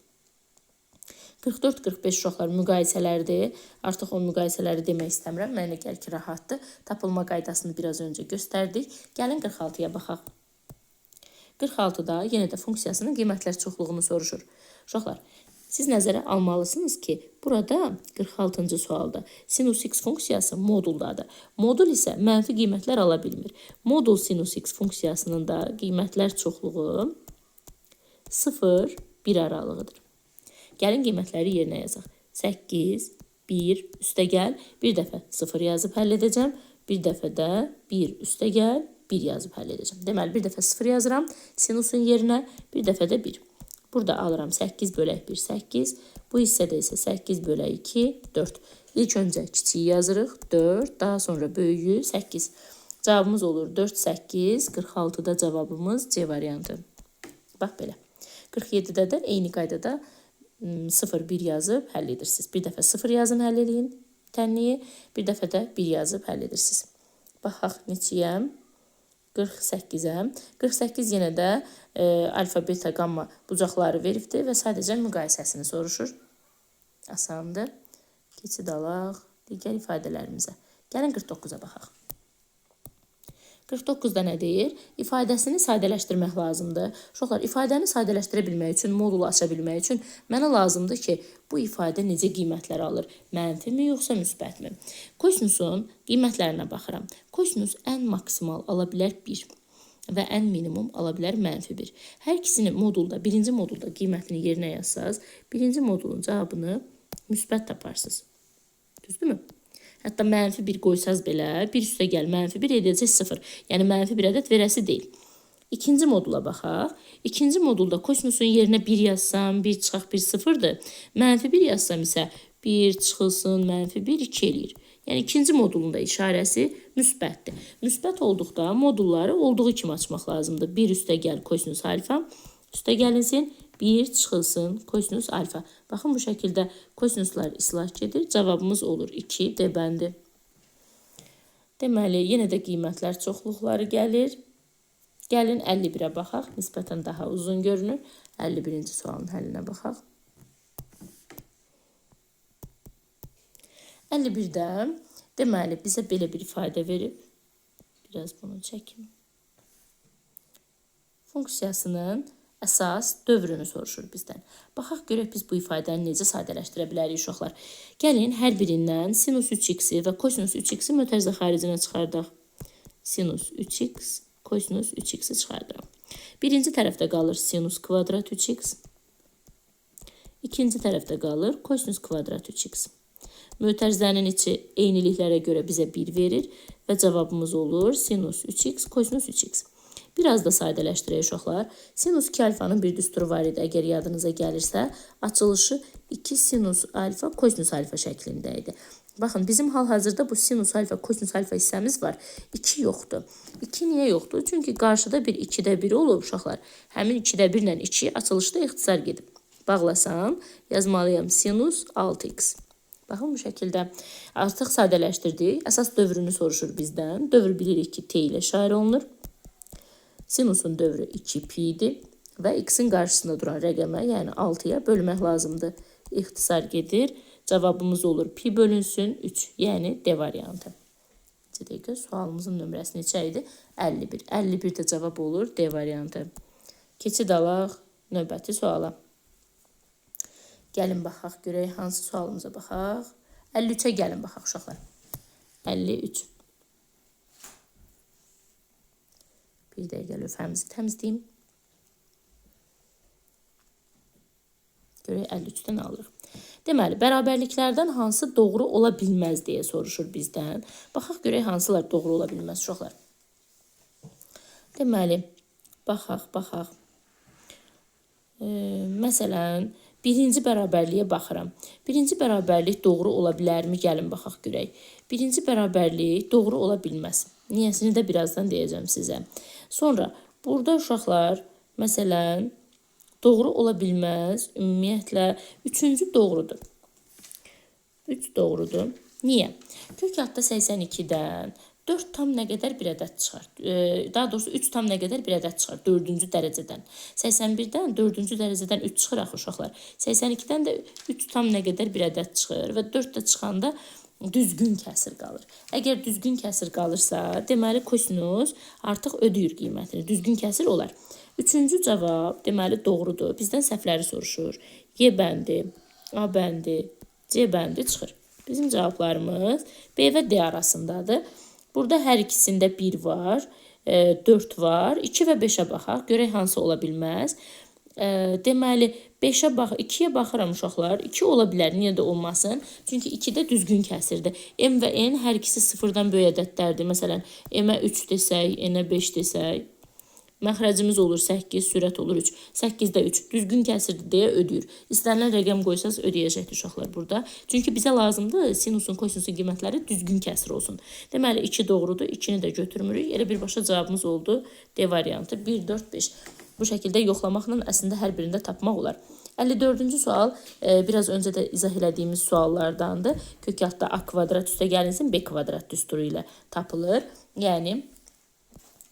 44-45 uşaqlar müqayisələrdir. Artıq o müqayisələri demək istəmirəm. Mənə gəl ki, rahatdır. Tapılma qaydasını biraz öncə göstərdik. Gəlin 46-ya baxaq. 46-da yenə də funksiyasının qiymətlər çoxluğunu soruşur. Uşaqlar, siz nəzərə almalısınız ki, burada 46-cı sualda sinus x funksiyası moduldadır. Modul isə mənfi qiymətlər ala bilmir. Modul sinus x funksiyasının da qiymətlər çoxluğu 0-1 aralığıdır. Gəlin qiymətləri yerinə yazaq. 8, 1 üstəgəl, bir dəfə 0 yazıb həll edəcəm. Bir dəfə də 1 üstəgəl, 1 yazıb həll edəcəm. Deməli, bir dəfə 0 yazıram sinusun yerinə, bir dəfə də 1. Burada alıram 8 bölək 1, 8. Bu hissədə isə 8 bölək 2, 4. İlk öncə kiçiyi yazırıq, 4. Daha sonra böyüyü 8. Cavabımız olur 4, 8. 46-da cavabımız C variantı. Bax belə. 47-də də eyni qaydada 0, 1 yazıb həll edirsiniz. Bir dəfə 0 yazın, həll edin tənliyi. Bir dəfə də 1 yazıb həll edirsiniz. Baxaq neçəyəm? 48-əm. 48 yenə də alfa, beta, gamma bucaqları veribdir və sadəcə müqayisəsini soruşur. Asandır. Keçid alaq digər ifadələrimizə. Gəlin 49-a baxaq. 49-da nə deyir? İfadəsini sadələşdirmək lazımdır. Uşaqlar, ifadəni sadələşdirə bilmək üçün, modulu aça bilmək üçün mənə lazımdır ki, bu ifadə necə qiymətlər alır? Mənfi mi, yoxsa müsbət mi? Kosinusun qiymətlərinə baxıram. Kosinus ən maksimal ala bilər 1 və ən minimum ala bilər -1. Hər ikisini modulda, birinci modulda qiymətini yerinə yazsaz, birinci modulun cavabını müsbət taparsınız. Düzdürmü? Hətta -1 qoysaz belə, 1 üstəgəl -1 edəcək 0. Yəni -1 ədəd verəsi deyil. İkinci modula baxaq. İkinci modulda kosinusun yerinə 1 yazsam, 1 çıxaq 1 0-dır. -1 yazsam isə 1 çıxılsın, -1 2 eləyir. Yəni ikinci modulun da işarəsi müsbətdir. Müsbət olduqda modulları olduğu kimi açmaq lazımdır. 1 üstəgəl kosinus alfa üstəgəlinsin, 1 çıxılsın kosinus alfa. Baxın, bu şəkildə kosinuslar islah gedir. Cavabımız olur 2 D bəndi. Deməli, yenə də qiymətlər çoxluqları gəlir. Gəlin 51-ə baxaq. Nisbətən daha uzun görünür. 51-ci sualın həllinə baxaq. 51-də deməli, bizə belə bir ifadə verib. Biraz bunu çəkim. Funksiyasının əsas dövrünü soruşur bizdən. Baxaq görək biz bu ifadəni necə sadələşdirə bilərik uşaqlar. Gəlin hər birindən sinus 3x-i və kosinus 3x-i mötərizə xaricinə çıxardaq. Sinus 3x, kosinus 3x-i çıxardıram. Birinci tərəfdə qalır sinus kvadrat 3x. İkinci tərəfdə qalır kosinus kvadrat 3x. Mötərizənin içi eyniliklərə görə bizə 1 verir və cavabımız olur sinus 3x, kosinus 3x. Biraz da sadələşdirək uşaqlar. Sinus 2 alfanın bir düsturu var idi. Əgər yadınıza gəlirsə, açılışı 2 sinus alfa, kosinus alfa şəklində idi. Baxın, bizim hal-hazırda bu sinus alfa, kosinus alfa hissəmiz var. 2 yoxdur. 2 niyə yoxdur? Çünki qarşıda bir 2-də 1 olub uşaqlar. Həmin 2-də 1 ilə 2 açılışda ixtisar gedib. Bağlasam, yazmalıyam sinus 6x. Baxın, bu şəkildə artıq sadələşdirdik. Əsas dövrünü soruşur bizdən. Dövr bilirik ki, t ilə işarə olunur. Sinusun dövrü 2pi idi və x-in qarşısında duran rəqəmə, yəni 6-ya bölmək lazımdır. İxtisar gedir. Cavabımız olur pi bölünsün 3, yəni D variantı. Dəqiqə, sualımızın nömrəsi neçə idi? 51. 51-də cavab olur D variantı. Keçid alaq növbəti suala. Gəlin baxaq, görək hansı sualımıza baxaq. 53-ə gəlin baxaq uşaqlar. 53. Bir dəqiqə lövhəmizi təmizləyim. Görək 53-dən alırıq. Deməli, bərabərliklərdən hansı doğru ola bilməz deyə soruşur bizdən. Baxaq görək hansılar doğru ola bilməz uşaqlar. Deməli, baxaq. Məsələn, birinci bərabərliyə baxıram. Birinci bərabərlik doğru ola bilərmi? Gəlin baxaq görək. Birinci bərabərlik doğru ola bilməz. Niyəsini də birazdan deyəcəm sizə. Sonra, burada uşaqlar, məsələn, doğru ola bilməz, ümumiyyətlə, üçüncü doğrudur. 3 doğrudur. Niyə? Kök adda 82-dən 4 tam nə qədər bir ədəd çıxar? Daha doğrusu 3 tam nə qədər bir ədəd çıxar? 4-cü dərəcədən. 81-dən 4-cü dərəcədən 3 çıxır axı uşaqlar. 82-dən də 3 tam nə qədər bir ədəd çıxır və 4 də çıxanda düzgün kəsir qalır. Əgər düzgün kəsir qalırsa, deməli kosinus artıq ödəyir qiymətini. Düzgün kəsir olar. Üçüncü cavab, deməli doğrudur. Bizdən səhvləri soruşur. Y bəndi, A bəndi, C bəndi çıxır. Bizim cavablarımız B və D arasındadır. Burada hər ikisində 1 var, 4 var, 2 və 5-ə baxaq. Görək hansı ola bilməz. Deməli 5-ə bax, 2-yə baxıram uşaqlar. 2 ola bilər, niyə də olmasın? Çünki 2 də düzgün kəsirdir. M və N hər ikisi sıfırdan böyük ədədlərdir. Məsələn, M-ə 3 desək, N-ə 5 desək, məxrəcimiz olur 8, sürət olur 3. 8-də 3 düzgün kəsirdir deyə ödəyir. İstənilən rəqəm qoysaz ödəyəcəkdir uşaqlar burada. Çünki bizə lazımdır sinusun, kosinusun qiymətləri düzgün kəsir olsun. Deməli 2 doğrudur, 2-ni də götürmürük. Elə birbaşa cavabımız oldu D variantı 1, 4, 5. Bu şəkildə yoxlamaqla əslində hər birində tapmaq olar. 54-cü sual biraz öncə də izah elədiyimiz suallardandır. Kökatda A kvadrat üstə gəlinsin B kvadrat düsturu ilə tapılır. Yəni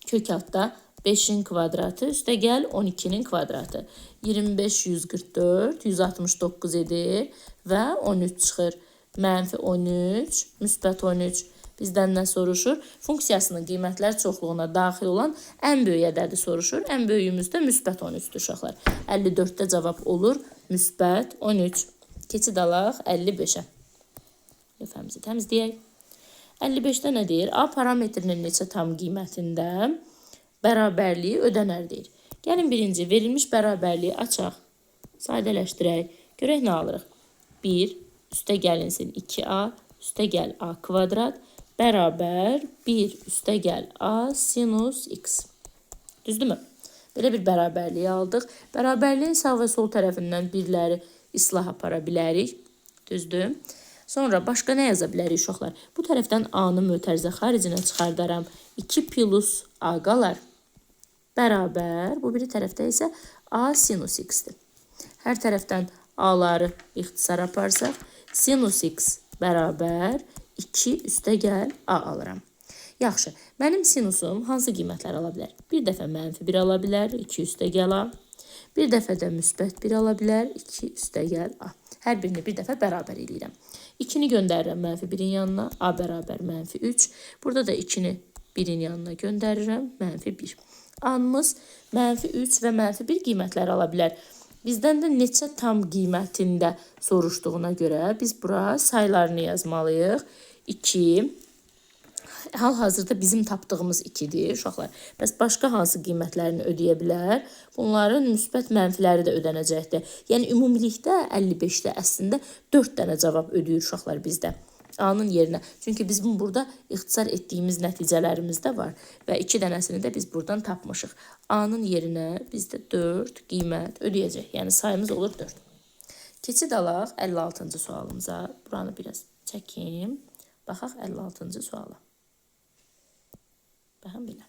kökatda 5-in kvadratı üstə gəl 12-nin kvadratı. 25, 144, 169 edir və 13 çıxır. Mənfi 13, müsbət 13. Bizdən nə soruşur? Funksiyasının qiymətlər çoxluğuna daxil olan ən böyük ədədi soruşur. Ən böyüyümüz də müsbət 13-dür uşaqlar. 54-də cavab olur müsbət 13. Keçid alaq 55-ə. Lövhəmizi təmizləyək. 55-də nə deyir? A parametrinin neçə tam qiymətində bərabərliyi ödənər deyir. Gəlin birinci verilmiş bərabərliyi açaq. Sadələşdirək. Görək nə alırıq? 1 üstə gəlinsin 2A üstə gəl A kvadrat bərabər 1 üstə gəl A sinus x. Düzdürmü? Belə bir bərabərliyi aldıq. Bərabərliyin sağ və sol tərəfindən birləri islah apara bilərik. Düzdür? Sonra başqa nə yaza bilərik uşaqlar? Bu tərəfdən A-nı mötərizə xaricinə çıxardaram. 2 plus A qalar. Bərabər, bu biri tərəfdə isə A sinus x-dir. Hər tərəfdən A-ları ixtisar aparsaq, sinus x bərabər 2 üstə gəl A alıram. Yaxşı, mənim sinusum hansı qiymətlər ala bilər? Bir dəfə mənfi 1 ala bilər, 2 üstə gəl A. Bir dəfə də müsbət 1 ala bilər, 2 üstə gəl A. Hər birini bir dəfə bərabər eləyirəm. 2-ni göndərirəm mənfi 1-in yanına, A bərabər mənfi 3. Burada da 2-ni 1-in yanına göndərirəm, mənfi 1. A-nımız mənfi 3 və mənfi 1 qiymətləri ala bilər. Bizdən də neçə tam qiymətində soruşduğuna görə biz bura saylarını yazmalıyıq. 2, hal-hazırda bizim tapdığımız 2-dir uşaqlar. Bəs başqa hansı qiymətlərini ödəyə bilər? Bunların müsbət mənfiləri də ödənəcəkdir. Yəni ümumilikdə 55-də əslində 4 dənə cavab ödəyir uşaqlar bizdə. A-nın yerinə. Çünki biz burada ixtisar etdiyimiz nəticələrimiz də var və 2 dənəsini də biz buradan tapmışıq. A-nın yerinə bizdə 4 qiymət ödəyəcək. Yəni sayımız olur 4. Keçid alaq 56-cı sualımıza. Buranı biraz çəkim. Baxaq 56-cı suala. Baxın belə.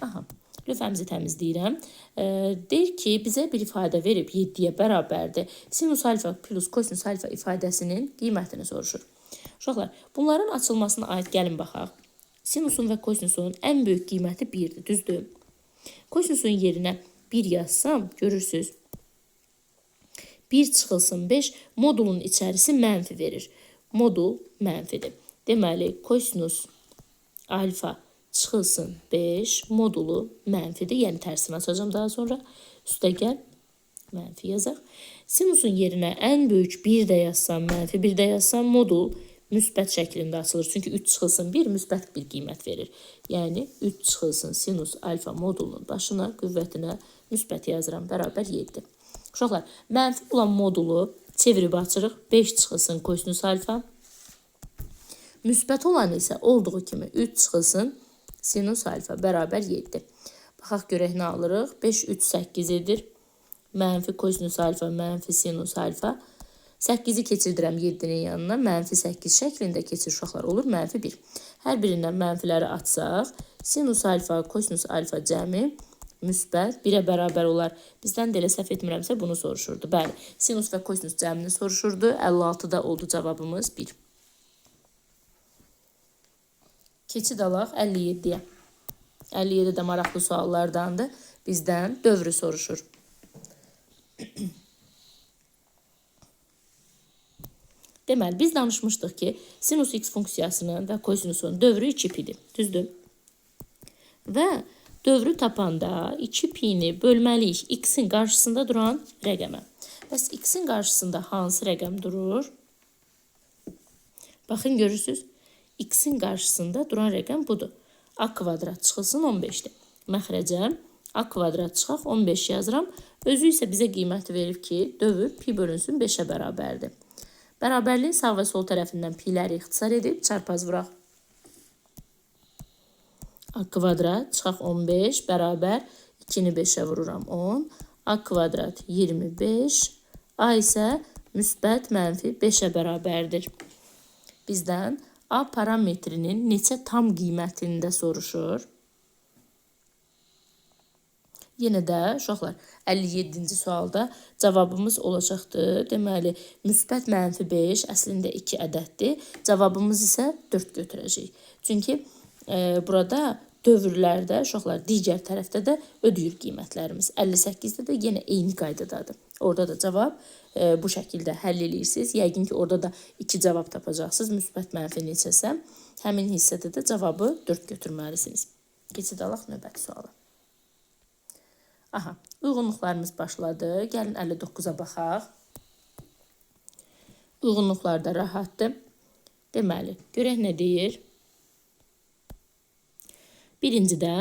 Aha, lövhəmizi təmizləyirəm. Deyir ki, bizə bir ifadə verib 7-yə bərabərdir. Sinus alfa plus kosinus alfa ifadəsinin qiymətini soruşur. Uşaqlar, bunların açılmasına aid gəlin baxaq. Sinusun və kosinusun ən böyük qiyməti 1-dir, düzdür? Kosinusun yerinə 1 yazsam, görürsünüz. 1 çıxılsın 5, modulun içərisi mənfi verir. Modul mənfidir. Deməli, kosinus alfa çıxılsın 5, modulu mənfidir. Yəni, tərsini açacağım daha sonra. Üstə gəl, mənfi yazaq. Sinusun yerinə ən böyük 1 də yazsam, mənfi 1 də yazsam, modul müsbət şəklində açılır. Çünki 3 çıxılsın 1 müsbət bir qiymət verir. Yəni 3 çıxılsın sinus alfa modulunun başına, qüvvətinə müsbət yazıram. Bərabər 7. Uşaqlar, mənfi olan modulu çevirib açırıq. 5 çıxılsın kosinus alfa. Müsbət olan isə olduğu kimi 3 çıxılsın sinus alfa bərabər 7. Baxaq görək nə alırıq. 5, 3, 8 edir. Mənfi kosinus alfa, mənfi sinus alfa. 8-i keçirdirəm 7-nin yanına. Mənfi 8 şəklində keçir uşaqlar olur. Mənfi 1. Hər birindən mənfiləri atsaq, sinus alfa, kosinus alfa cəmi müsbət 1-ə bərabər olar. Bizdən də elə səhv etmirəmsə bunu soruşurdu. Bəli, sinus və kosinus cəmini soruşurdu. 56-da oldu cavabımız 1. Keçid alaq 57-yə. 57 də maraqlı suallardandır. Bizdən dövrü soruşur. Deməli, biz danışmışdıq ki, sinus x funksiyasının və kosinusun dövrü 2pi-dir. Düzdür? Və dövrü tapanda 2pi-ni bölməliyik x-in qarşısında duran rəqəmə. Bəs x-in qarşısında hansı rəqəm durur? Baxın, görürsünüz. X-in qarşısında duran rəqəm budur. A kvadrat çıxılsın 15-dir. Məxrəcə A kvadrat çıxaq 15 yazıram. Özü isə bizə qiyməti verib ki, dövr pi bölünsün 5-ə bərabərdir. Bərabərliyin sağ və sol tərəfindən piləri ixtisar edib çarpaz vuraq. A kvadrat çıxaq 15 bərabər 2-ni 5-ə vururam 10. A kvadrat 25. A isə müsbət mənfi 5-ə bərabərdir. Bizdən A parametrinin neçə tam qiymətini də soruşur. Yenə də uşaqlar 57-ci sualda cavabımız olacaqdır. Deməli, müsbət mənfi 5 əslində 2 ədəddir. Cavabımız isə 4 götürəcəyik. Çünki burada dövrlərdə uşaqlar digər tərəfdə də ödəyir qiymətlərimiz. 58-də də yenə eyni qaydadadır. Orada da cavab bu şəkildə həll edirsiniz. Yəqin ki, orada da 2 cavab tapacaqsınız. Müsbət mənfi neçəsə, həmin hissədə də cavabı 4 götürməlisiniz. Keçid alaq növbəti suala. Aha, uyğunluqlarımız başladı. Gəlin 59-a baxaq. Uyğunluqlar da rahatdır. Deməli, görək nə deyir. Birincidə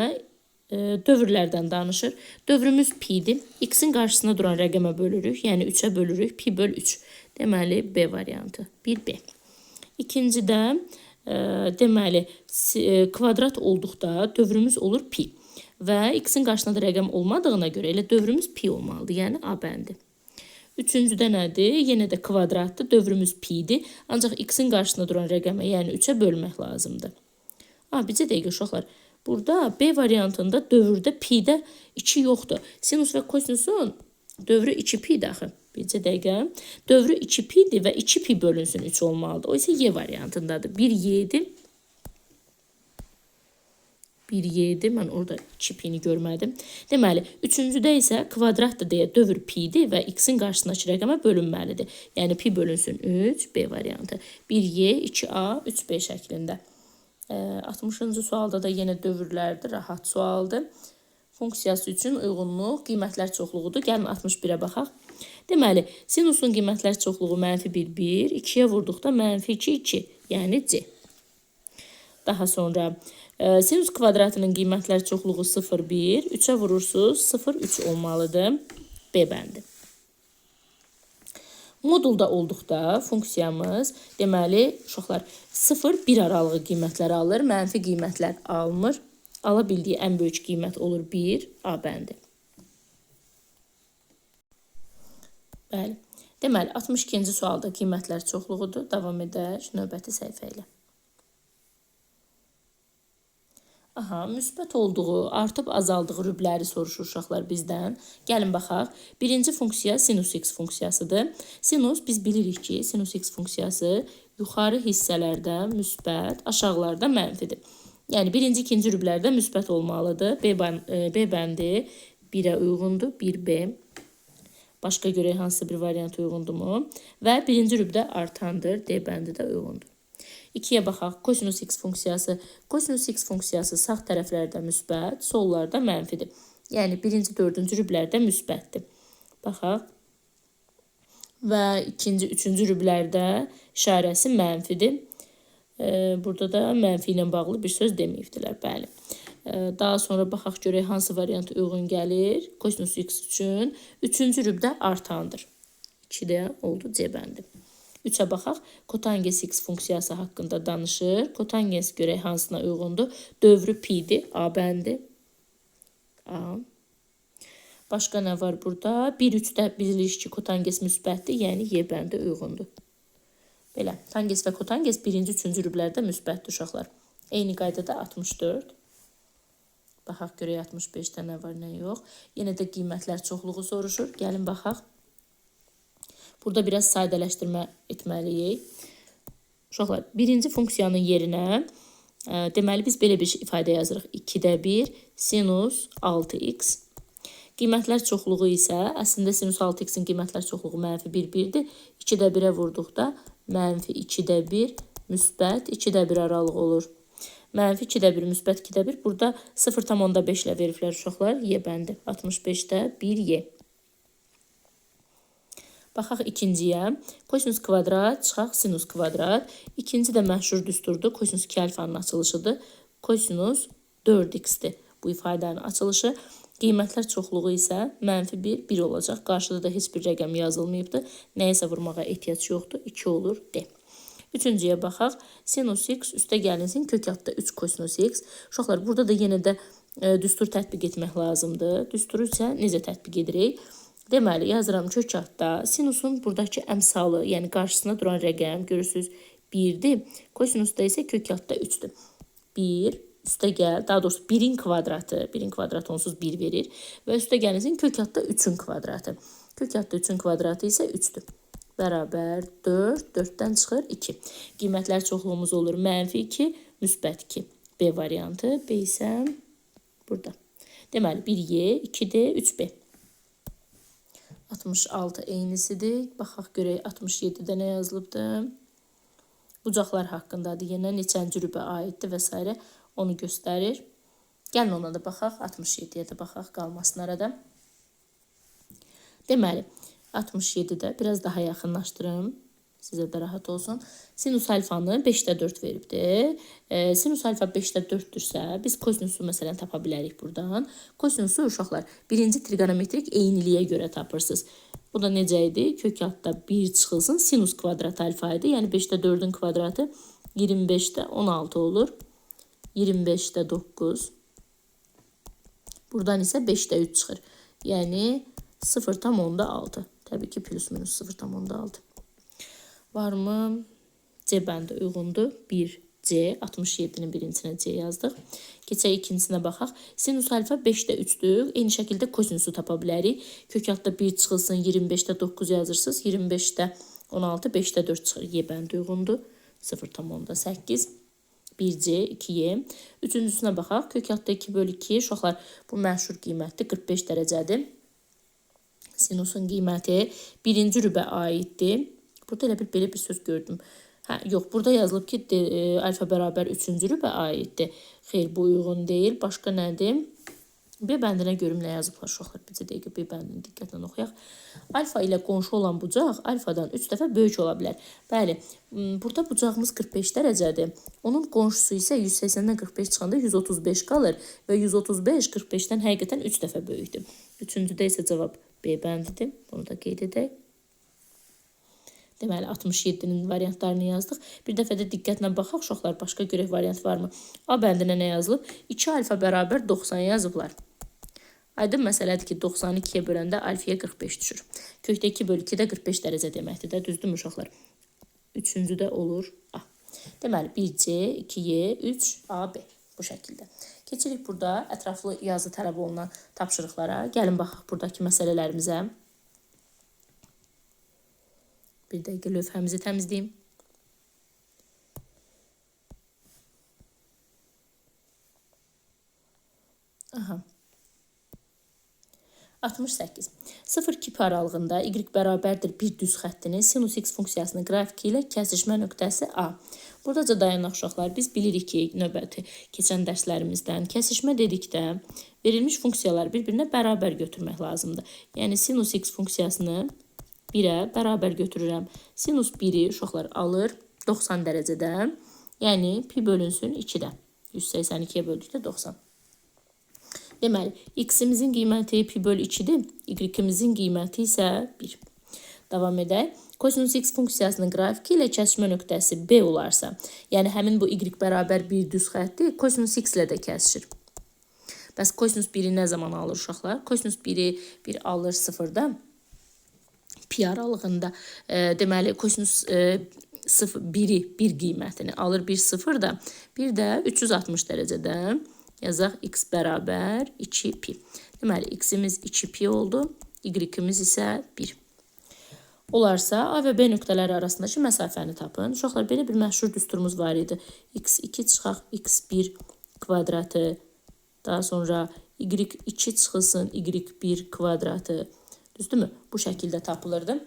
dövrlərdən danışır. Dövrümüz pi-dir. X-in qarşısına duran rəqəmə bölürük. Yəni 3-ə bölürük. Pi böl 3. Deməli, B variantı. 1B. İkincidə, deməli, kvadrat olduqda dövrümüz olur pi. Və X-in qarşısında da rəqəm olmadığına görə elə dövrümüz pi olmalıdır. Yəni, A bəndi. Üçüncüdə nədir? Yenə də kvadratdır. Dövrümüz pi-dir. Ancaq X-in qarşısında duran rəqəmə, yəni 3-ə bölmək lazımdır. Bircə dəqiqə uşaqlar. Burada B variantında dövrdə pi-də 2 yoxdur. Sinus və kosinusun dövrü 2 pi-dir axı. Bircə dəqiqə. Dövrü 2 pi-dir və 2 pi bölünsün 3 olmalıdır. O isə Y variantındadır. 1Y-dir. 1Y-dir. Mən orada 2 pi-ni görmədim. Deməli, üçüncüdə isə kvadratdır deyə dövr pi-dir və X-in qarşısındakı rəqəmə bölünməlidir. Yəni, pi bölünsün 3, B variantı. 1Y, 2A, 3B şəklində. 60-cı sualda da yenə dövrlərdir, rahat sualdır. Funksiyası üçün uyğunluq qiymətlər çoxluğudur. Gəlin 61-ə baxaq. Deməli, sinusun qiymətlər çoxluğu mənfi 1, 1, 2-yə vurduqda mənfi 2, 2, yəni C. Daha sonra sinus kvadratının qiymətlər çoxluğu 0, 1, 3-ə vurursunuz, 0, 3 olmalıdır. B bəndi. Modulda olduqda funksiyamız, deməli, uşaqlar 0-1 aralığı qiymətləri alır, mənfi qiymətlər almır. Ala bildiyi ən böyük qiymət olur 1, A bəndi. Bəli. Deməli, 62-ci sualda qiymətlər çoxluğudur. Davam edək növbəti səhifə ilə. Aha, müsbət olduğu, artıb azaldığı rübləri soruşur uşaqlar bizdən. Gəlin baxaq. Birinci funksiya sinus x funksiyasıdır. Sinus, biz bilirik ki, sinus x funksiyası yuxarı hissələrdə müsbət, aşağılarda mənfidir. Yəni, birinci, ikinci rüblərdə müsbət olmalıdır. B bəndi 1-ə uyğundur, 1B. Başqa görək hansı bir variant uyğundurmu? Və birinci rübdə artandır, D bəndi də uyğundur. 2-yə baxaq. Kosinus x funksiyası. Kosinus x funksiyası sağ tərəflərdə müsbət, sollarda mənfidir. Yəni, birinci, dördüncü rüblərdə müsbətdir. Baxaq. Və ikinci, üçüncü rüblərdə işarəsi mənfidir. Burada da mənfi ilə bağlı bir söz deməyibdilər. Bəli. Daha sonra baxaq görək hansı variant uyğun gəlir. Kosinus x üçün. Üçüncü rübdə artandır. 2-də oldu C bəndi. 3-ə baxaq. Kotangens x funksiyası haqqında danışır. Kotangens görək hansına uyğundur. Dövrü pi-dir. A bəndi. A. Başqa nə var burada? 1-3-də bilirik ki, kotangens müsbətdir. Yəni, Y bəndi uyğundur. Belə. Tangens və kotangens birinci, üçüncü rüblərdə müsbətdir uşaqlar. Eyni qaydada 64. Baxaq görək 65-də nə var, nə yox. Yenə də qiymətlər çoxluğu soruşur. Gəlin baxaq. Burada biraz sadələşdirmə etməliyik. Uşaqlar, birinci funksiyanın yerinə, deməli, biz belə bir ifadə yazırıq. 2-də 1 sinus 6x. Qiymətlər çoxluğu isə, əslində sinus 6x-in qiymətlər çoxluğu mənfi 1, 1-dir. 2-də 1-ə vurduqda mənfi 2-də 1, müsbət 2-də 1 aralıq olur. Mənfi 2-də 1, müsbət 2-də 1. Burada 0,5 ilə veriblər uşaqlar. Y bəndi 65-də 1Y. Baxaq ikinciyə. Kosinus kvadrat çıxaq sinus kvadrat. İkinci də məşhur düsturdur. Kosinus 2 alfanın açılışıdır. Kosinus 4x-dir bu ifadənin açılışı. Qiymətlər çoxluğu isə -1, 1 olacaq. Qarşıda da heç bir rəqəm yazılmayıbdır. Nəyəsə vurmağa ehtiyac yoxdur. 2 olur D. Üçüncüyə baxaq. Sinus x üstə gəlinsin kök altda 3 kosinus x. Uşaqlar, burada da yenə də düstur tətbiq etmək lazımdır. Düsturu isə necə tətbiq edirik? Deməli, yazıram kök altda sinusun buradakı əmsalı, yəni qarşısında duran rəqəm görürsünüz 1-dir. Kosinusda isə kök altda 3-dür. 1 üstə gəl, daha doğrusu 1-in kvadratı, 1-in kvadratı onsuz 1 verir və üstə gəlinsin kök altda 3-ün kvadratı. Kök altda 3-ün kvadratı isə 3-dür. Bərabər 4, 4-dən çıxır 2. Qiymətlər çoxluğumuz olur -2, -2. B variantı, B isə burada. Deməli, 1Y, 2D, 3B. 66 eynisidir. Baxaq görək 67-də nə yazılıbdır. Bucaqlar haqqındadır. Yenə neçənci rübə aiddir və s. onu göstərir. Gəlin ona da baxaq. 67-yə də baxaq, qalmasın arada. Deməli, 67-də biraz daha yaxınlaşdırım. Sizə də rahat olsun. Sinus alfanı 5-də 4 veribdir. Sinus alfa 5-də 4-dürsə, biz kosinusu məsələn tapa bilərik buradan. Kosinusu uşaqlar birinci trigonometrik eyniliyə görə tapırsınız. Bu da necə idi? Kök altda 1 çıxılsın. Sinus kvadrat alfa idi. Yəni 5-də 4-ün kvadratı 25-də 16 olur. 25-də 9. Buradan isə 5-də 3 çıxır. Yəni 0,6. Təbii ki, plus minus 0,6. Varmı? C bəndi uyğundur. 1C, 67-nin birincinə C yazdıq. Keçək ikincisine baxaq. Sinus alfa 5-də 3-dür. Eyni şəkildə kosinusu tapa bilərik. Kök altda 1 çıxılsın, 25-də 9 yazırsınız. 25-də 16, 5-də 4 çıxır. Y bəndi uyğundur. 0,8. 1C, 2Y. Üçüncüsünə baxaq. Kök altda 2/2. Uşaqlar, bu məşhur qiymətdir. 45 dərəcədir. Sinusun qiyməti birinci rübə aiddir. Burada elə belə bir söz gördüm. Yox, burada yazılıb ki, alfa bərabər 3-cü rübə aiddir. Xeyr, bu uyğun deyil. Başqa nədir? B bəndinə görüm nə yazıblar uşaqlar. Bircə dəqiqə B bəndini diqqətlə oxuyaq. Alfa ilə qonşu olan bucaq alfadan 3 dəfə böyük ola bilər. Bəli, burada bucağımız 45 dərəcədir. Onun qonşusu isə 180-dən 45 çıxanda 135 qalır və 135 45-dən həqiqətən 3 dəfə böyükdür. Üçüncüdə isə cavab B bəndidir. Bunu da qeyd edək. Deməli, 67-nin variantlarını yazdıq. Bir dəfə də diqqətlə baxaq, uşaqlar, başqa görək variant varmı? A bəndinə nə yazılıb? 2 alfa bərabər 90 yazıblar. Aydın məsələdir ki, 92-yə böləndə alfaya 45 düşür. Kökdə 2/2 də 45 dərəcə deməkdir də, düzdürmü uşaqlar? Üçüncüdə olur A. Deməli, 1C, 2Y, 3, A, B. Bu şəkildə. Keçirik burada ətraflı yazı tələb olunan tapşırıqlara. Gəlin baxaq buradakı məsələlərimizə. Bir dəqiqə lövhəmizi təmizləyim. Aha. 68. 0-2 aralığında y bərabərdir bir düz xəttinin sinus x funksiyasının qrafiki ilə kəsişmə nöqtəsi A. Buradaca dayanaq uşaqlar. Biz bilirik ki, növbəti keçən dərslərimizdən kəsişmə dedikdə verilmiş funksiyalar bir-birinə bərabər götürmək lazımdır. Yəni sinus x funksiyasını 1-ə bərabər götürürəm. Sinus 1-i uşaqlar alır 90 dərəcədə. Yəni pi bölünsün 2-də. 182-yə böldükdə 90. Deməli, x-imizin qiyməti pi böl 2-dir. Y-imizin qiyməti isə 1. Davam edək. Kosinus x funksiyasının qrafiki ilə kəsişmə nöqtəsi B olarsa, yəni həmin bu y bərabər bir düz xətti kosinus x ilə də kəsişir. Bəs kosinus 1-i nə zaman alır uşaqlar? Kosinus 1-i bir alır 0-da. Pi aralığında, deməli, kosinus 1-i bir qiymətini alır 1,0-da. Bir də 360 dərəcədə yazaq x bərabər 2 pi. Deməli, x-imiz 2 pi oldu, y-imiz isə 1. Olarsa A və B nöqtələri arasındakı məsafəni tapın. Uşaqlar, belə bir məşhur düsturumuz var idi. x2 çıxaq x1 kvadratı, daha sonra y2 çıxılsın y1 kvadratı. Düzdürmü? Bu şəkildə tapılırdı.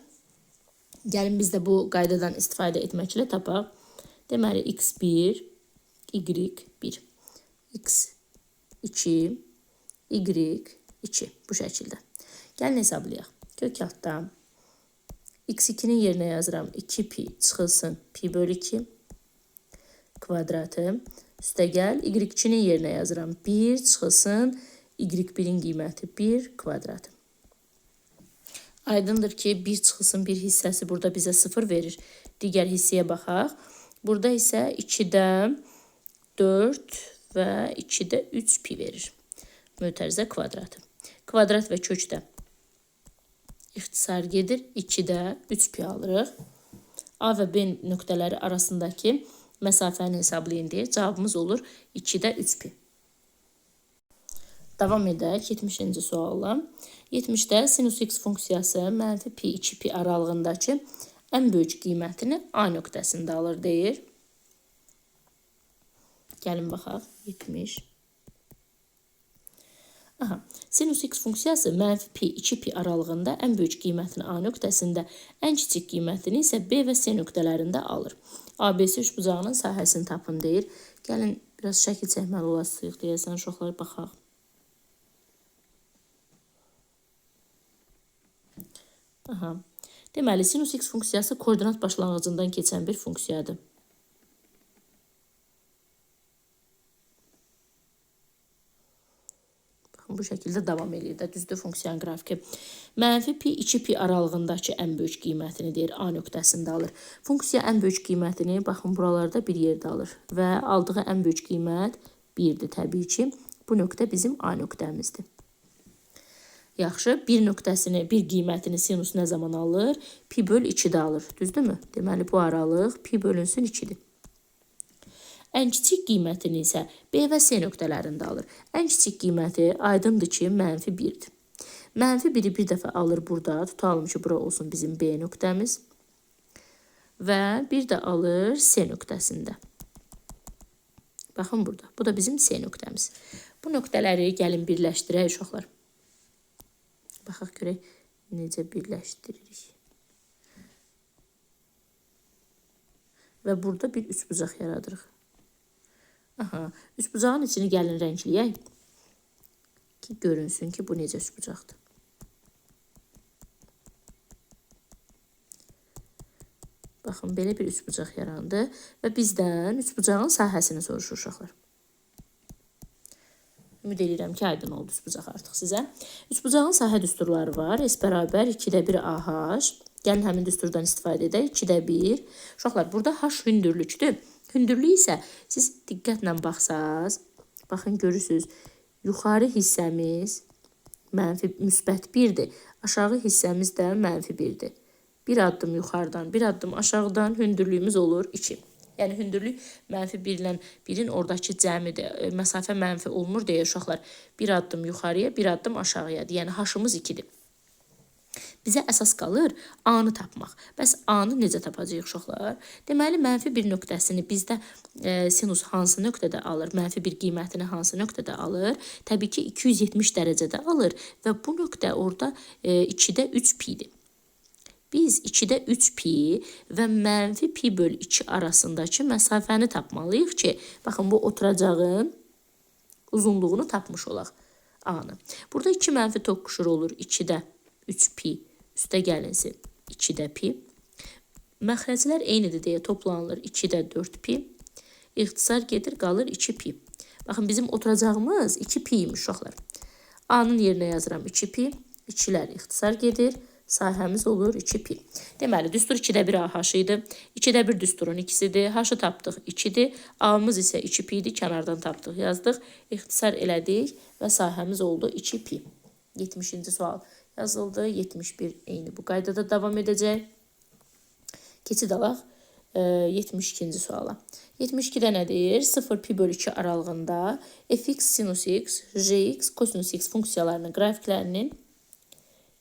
Gəlin biz də bu qaydadan istifadə etməklə tapaq. Deməli, x1, y1, x2, y2. Bu şəkildə. Gəlin hesablayaq. Kök altda x2-nin yerinə yazıram 2 pi çıxılsın pi bölü 2 kvadratı. Üstə gəl, y2-nin yerinə yazıram 1 çıxılsın y1-in qiyməti 1 kvadrat. Aydındır ki, 1 çıxılsın bir hissəsi burada bizə 0 verir. Digər hissəyə baxaq. Burada isə 2-də 4 və 2-də 3 pi verir. Mötərizə kvadratı. Kvadrat və kökdə ixtisar gedir. 2-də 3 pi alırıq. A və B nöqtələri arasındakı məsafəni hesablayın deyə cavabımız olur 2-də 3 pi. Davam edək 70-ci sualla. 70-də sinus x funksiyası mənfi pi 2 pi aralığındakı ən böyük qiymətini A nöqtəsində alır deyir. Gəlin baxaq 70. Sinus x funksiyası mənfi pi 2 pi aralığında ən böyük qiymətini A nöqtəsində, ən kiçik qiymətini isə B və C nöqtələrində alır. ABC üçbucağının sahəsini tapın deyir. Gəlin biraz şəkil çəkməli olasıyıq deyəsən uşaqlar baxaq. Deməli, sinus x funksiyası koordinat başlanğıcından keçən bir funksiyadır. Baxın, bu şəkildə davam edir də, düzdür funksiyanın qrafiki. Mənfi pi 2 pi aralığındakı ən böyük qiymətini deyir A nöqtəsində alır. Funksiya ən böyük qiymətini, baxın, buralarda bir yerdə alır və aldığı ən böyük qiymət 1-dir təbii ki. Bu nöqtə bizim A nöqtəmizdir. Yaxşı, bir nöqtəsini, bir qiymətini sinus nə zaman alır? Pi böl 2-də alır, düzdürmü? Deməli, bu aralıq pi bölünsün 2-dir. Ən kiçik qiymətini isə B və C nöqtələrində alır. Ən kiçik qiyməti aydındır ki, mənfi 1-dir. Mənfi 1-i bir dəfə alır burada, tutalım ki, bura olsun bizim B nöqtəmiz. Və bir də alır C nöqtəsində. Baxın burada, bu da bizim C nöqtəmiz. Bu nöqtələri gəlin birləşdirək uşaqlar. Baxaq görək necə birləşdiririk. Və burada bir üçbucaq yaradırıq. Üçbucağın içini gəlin rəngləyək ki, görünsün ki, bu necə üçbucaqdır. Baxın, belə bir üçbucaq yarandı və bizdən üçbucağın sahəsini soruşur uşaqlar. Ümid edirəm ki, aydın oldu üçbucaq artıq sizə. Üçbucağın sahə düsturları var. S bərabər 2-də 1 AH. Gəlin həmin düsturdan istifadə edək. 2-də 1. Uşaqlar, burada H hündürlükdür. Hündürlük isə siz diqqətlə baxsaz, baxın görürsünüz, yuxarı hissəmiz müsbət 1-dir. Aşağı hissəmiz də mənfi 1-dir. Bir addım yuxarıdan, bir addım aşağıdan hündürlüyümüz olur 2. Yəni, hündürlük mənfi 1 ilə 1-in oradakı cəmidir. Məsafə mənfi olmur deyə uşaqlar. Bir addım yuxarıya, bir addım aşağıyadır. Yəni, H-ımız 2-dir. Bizə əsas qalır A-nı tapmaq. Bəs A-nı necə tapacağıq uşaqlar? Deməli, mənfi 1 nöqtəsini bizdə sinus hansı nöqtədə alır? Mənfi 1 qiymətini hansı nöqtədə alır? Təbii ki, 270 dərəcədə alır və bu nöqtə orada 2-də 3 pi-dir. Biz 2-də 3 pi və mənfi pi böl 2 arasındakı məsafəni tapmalıyıq ki, baxın, bu oturacağın uzunluğunu tapmış olaq A-nı. Burada 2 mənfi toqquşur olur 2-də 3 pi, üstə gəlinsin 2-də pi. Məxrəclər eynidir deyə toplanılır 2-də 4 pi. İxtisar gedir, qalır 2 pi. Baxın, bizim oturacağımız 2 pi imiş uşaqlar. A-nın yerinə yazıram 2 pi, 2-lər ixtisar gedir. Sahəmiz olur 2 pi. Deməli, düstur 2-də 1 AH idi. 2-də 1 düsturun ikisidir. H-ı tapdıq 2-dir. A-mız isə 2 pi idi. Kənardan tapdıq, yazdıq. İxtisar elədik və sahəmiz oldu 2 pi. 70-ci sual yazıldı. 71 eyni bu qaydada davam edəcək. Keçid alaq 72-ci suala. 72-də nə deyir? 0 pi böl 2 aralığında fx sinus x, jx, kosinus x funksiyalarının qrafiklərinin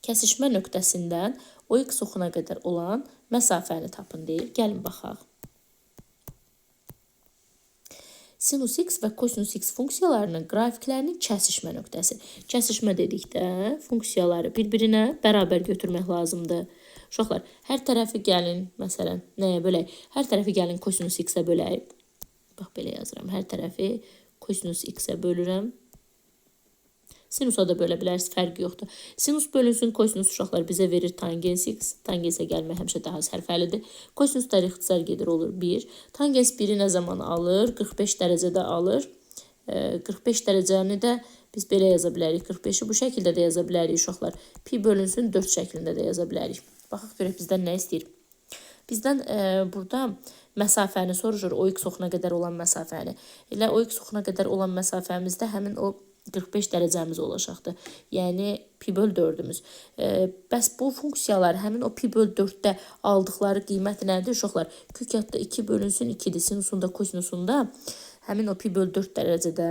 kəsişmə nöqtəsindən o x oxuna qədər olan məsafəni tapın deyir. Gəlin baxaq. Sinus x və kosinus x funksiyalarının qrafiklərinin kəsişmə nöqtəsi. Kəsişmə dedikdə funksiyaları bir-birinə bərabər götürmək lazımdır. Uşaqlar, hər tərəfi gəlin, məsələn, nəyə bölək? Hər tərəfi gəlin kosinus x-ə bölək. Bax, belə yazıram. Hər tərəfi kosinus x-ə bölürəm. Sinusa da bölə bilərsiniz, fərqi yoxdur. Sinus bölünsün, kosinus uşaqlar bizə verir tangens x. Tangensə gəlmək həmişə daha sərfəlidir. Kosinuslar ixtisar gedir, olur 1. Tangens 1-i nə zaman alır? 45 dərəcədə alır. 45 dərəcəni də Biz belə yaza bilərik. 45-i bu şəkildə də yaza bilərik uşaqlar. Pi bölünsün 4 şəklində də yaza bilərik. Baxaq görək bizdən nə istəyir. Bizdən burada məsafəni soruşur, o x oxuna qədər olan məsafəni. Elə o x oxuna qədər olan məsafəmizdə həmin o 45 dərəcəmiz olacaqdır. Yəni pi böl 4-ümüz. Bəs bu funksiyalar həmin o pi böl 4-də aldıqları qiymət nədir uşaqlar? Kökətdə 2 bölünsün 2-dir. Sinusunda, kosinusunda həmin o pi böl 4 dərəcədə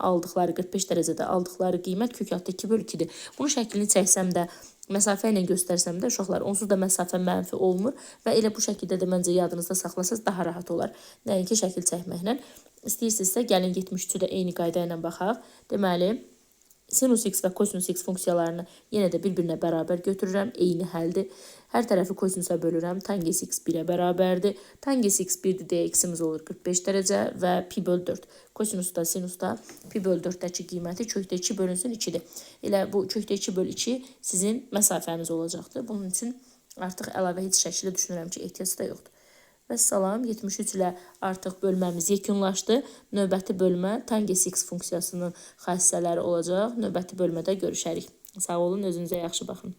aldıqları, 45 dərəcədə aldıqları qiymət kökətdə 2 böl 2-dir. Bunun şəklini çəksəm də, məsafə ilə göstərsəm də uşaqlar, onsuz da məsafə mənfi olmur və elə bu şəkildə də məncə yadınızda saxlasanız daha rahat olar. Nəinki şəkil çəkməklə. İstəyirsinizsə, gəlin 73-ü də eyni qayda ilə baxaq. Deməli, sinus x və kosinus x funksiyalarını yenə də bir-birinə bərabər götürürəm. Eyni həldir. Hər tərəfi kosinusa bölürəm. Tangens x 1-ə bərabərdir. Tangens x 1-dir deyə x-imiz olur 45 dərəcə və pi böl 4. Kosinusda, sinusda pi böl 4-dəki qiyməti kökdə 2 bölünsün 2-dir. Elə bu kökdə 2 böl 2 sizin məsafəniz olacaqdır. Bunun üçün artıq əlavə heç şəkildə düşünürəm ki, ehtiyac da yoxdur. Vəssalam, 73 ilə artıq bölməmiz yekunlaşdı. Növbəti bölmə tangens x funksiyasının xassələri olacaq. Növbəti bölmədə görüşərik. Sağ olun, özünüzə yaxşı baxın.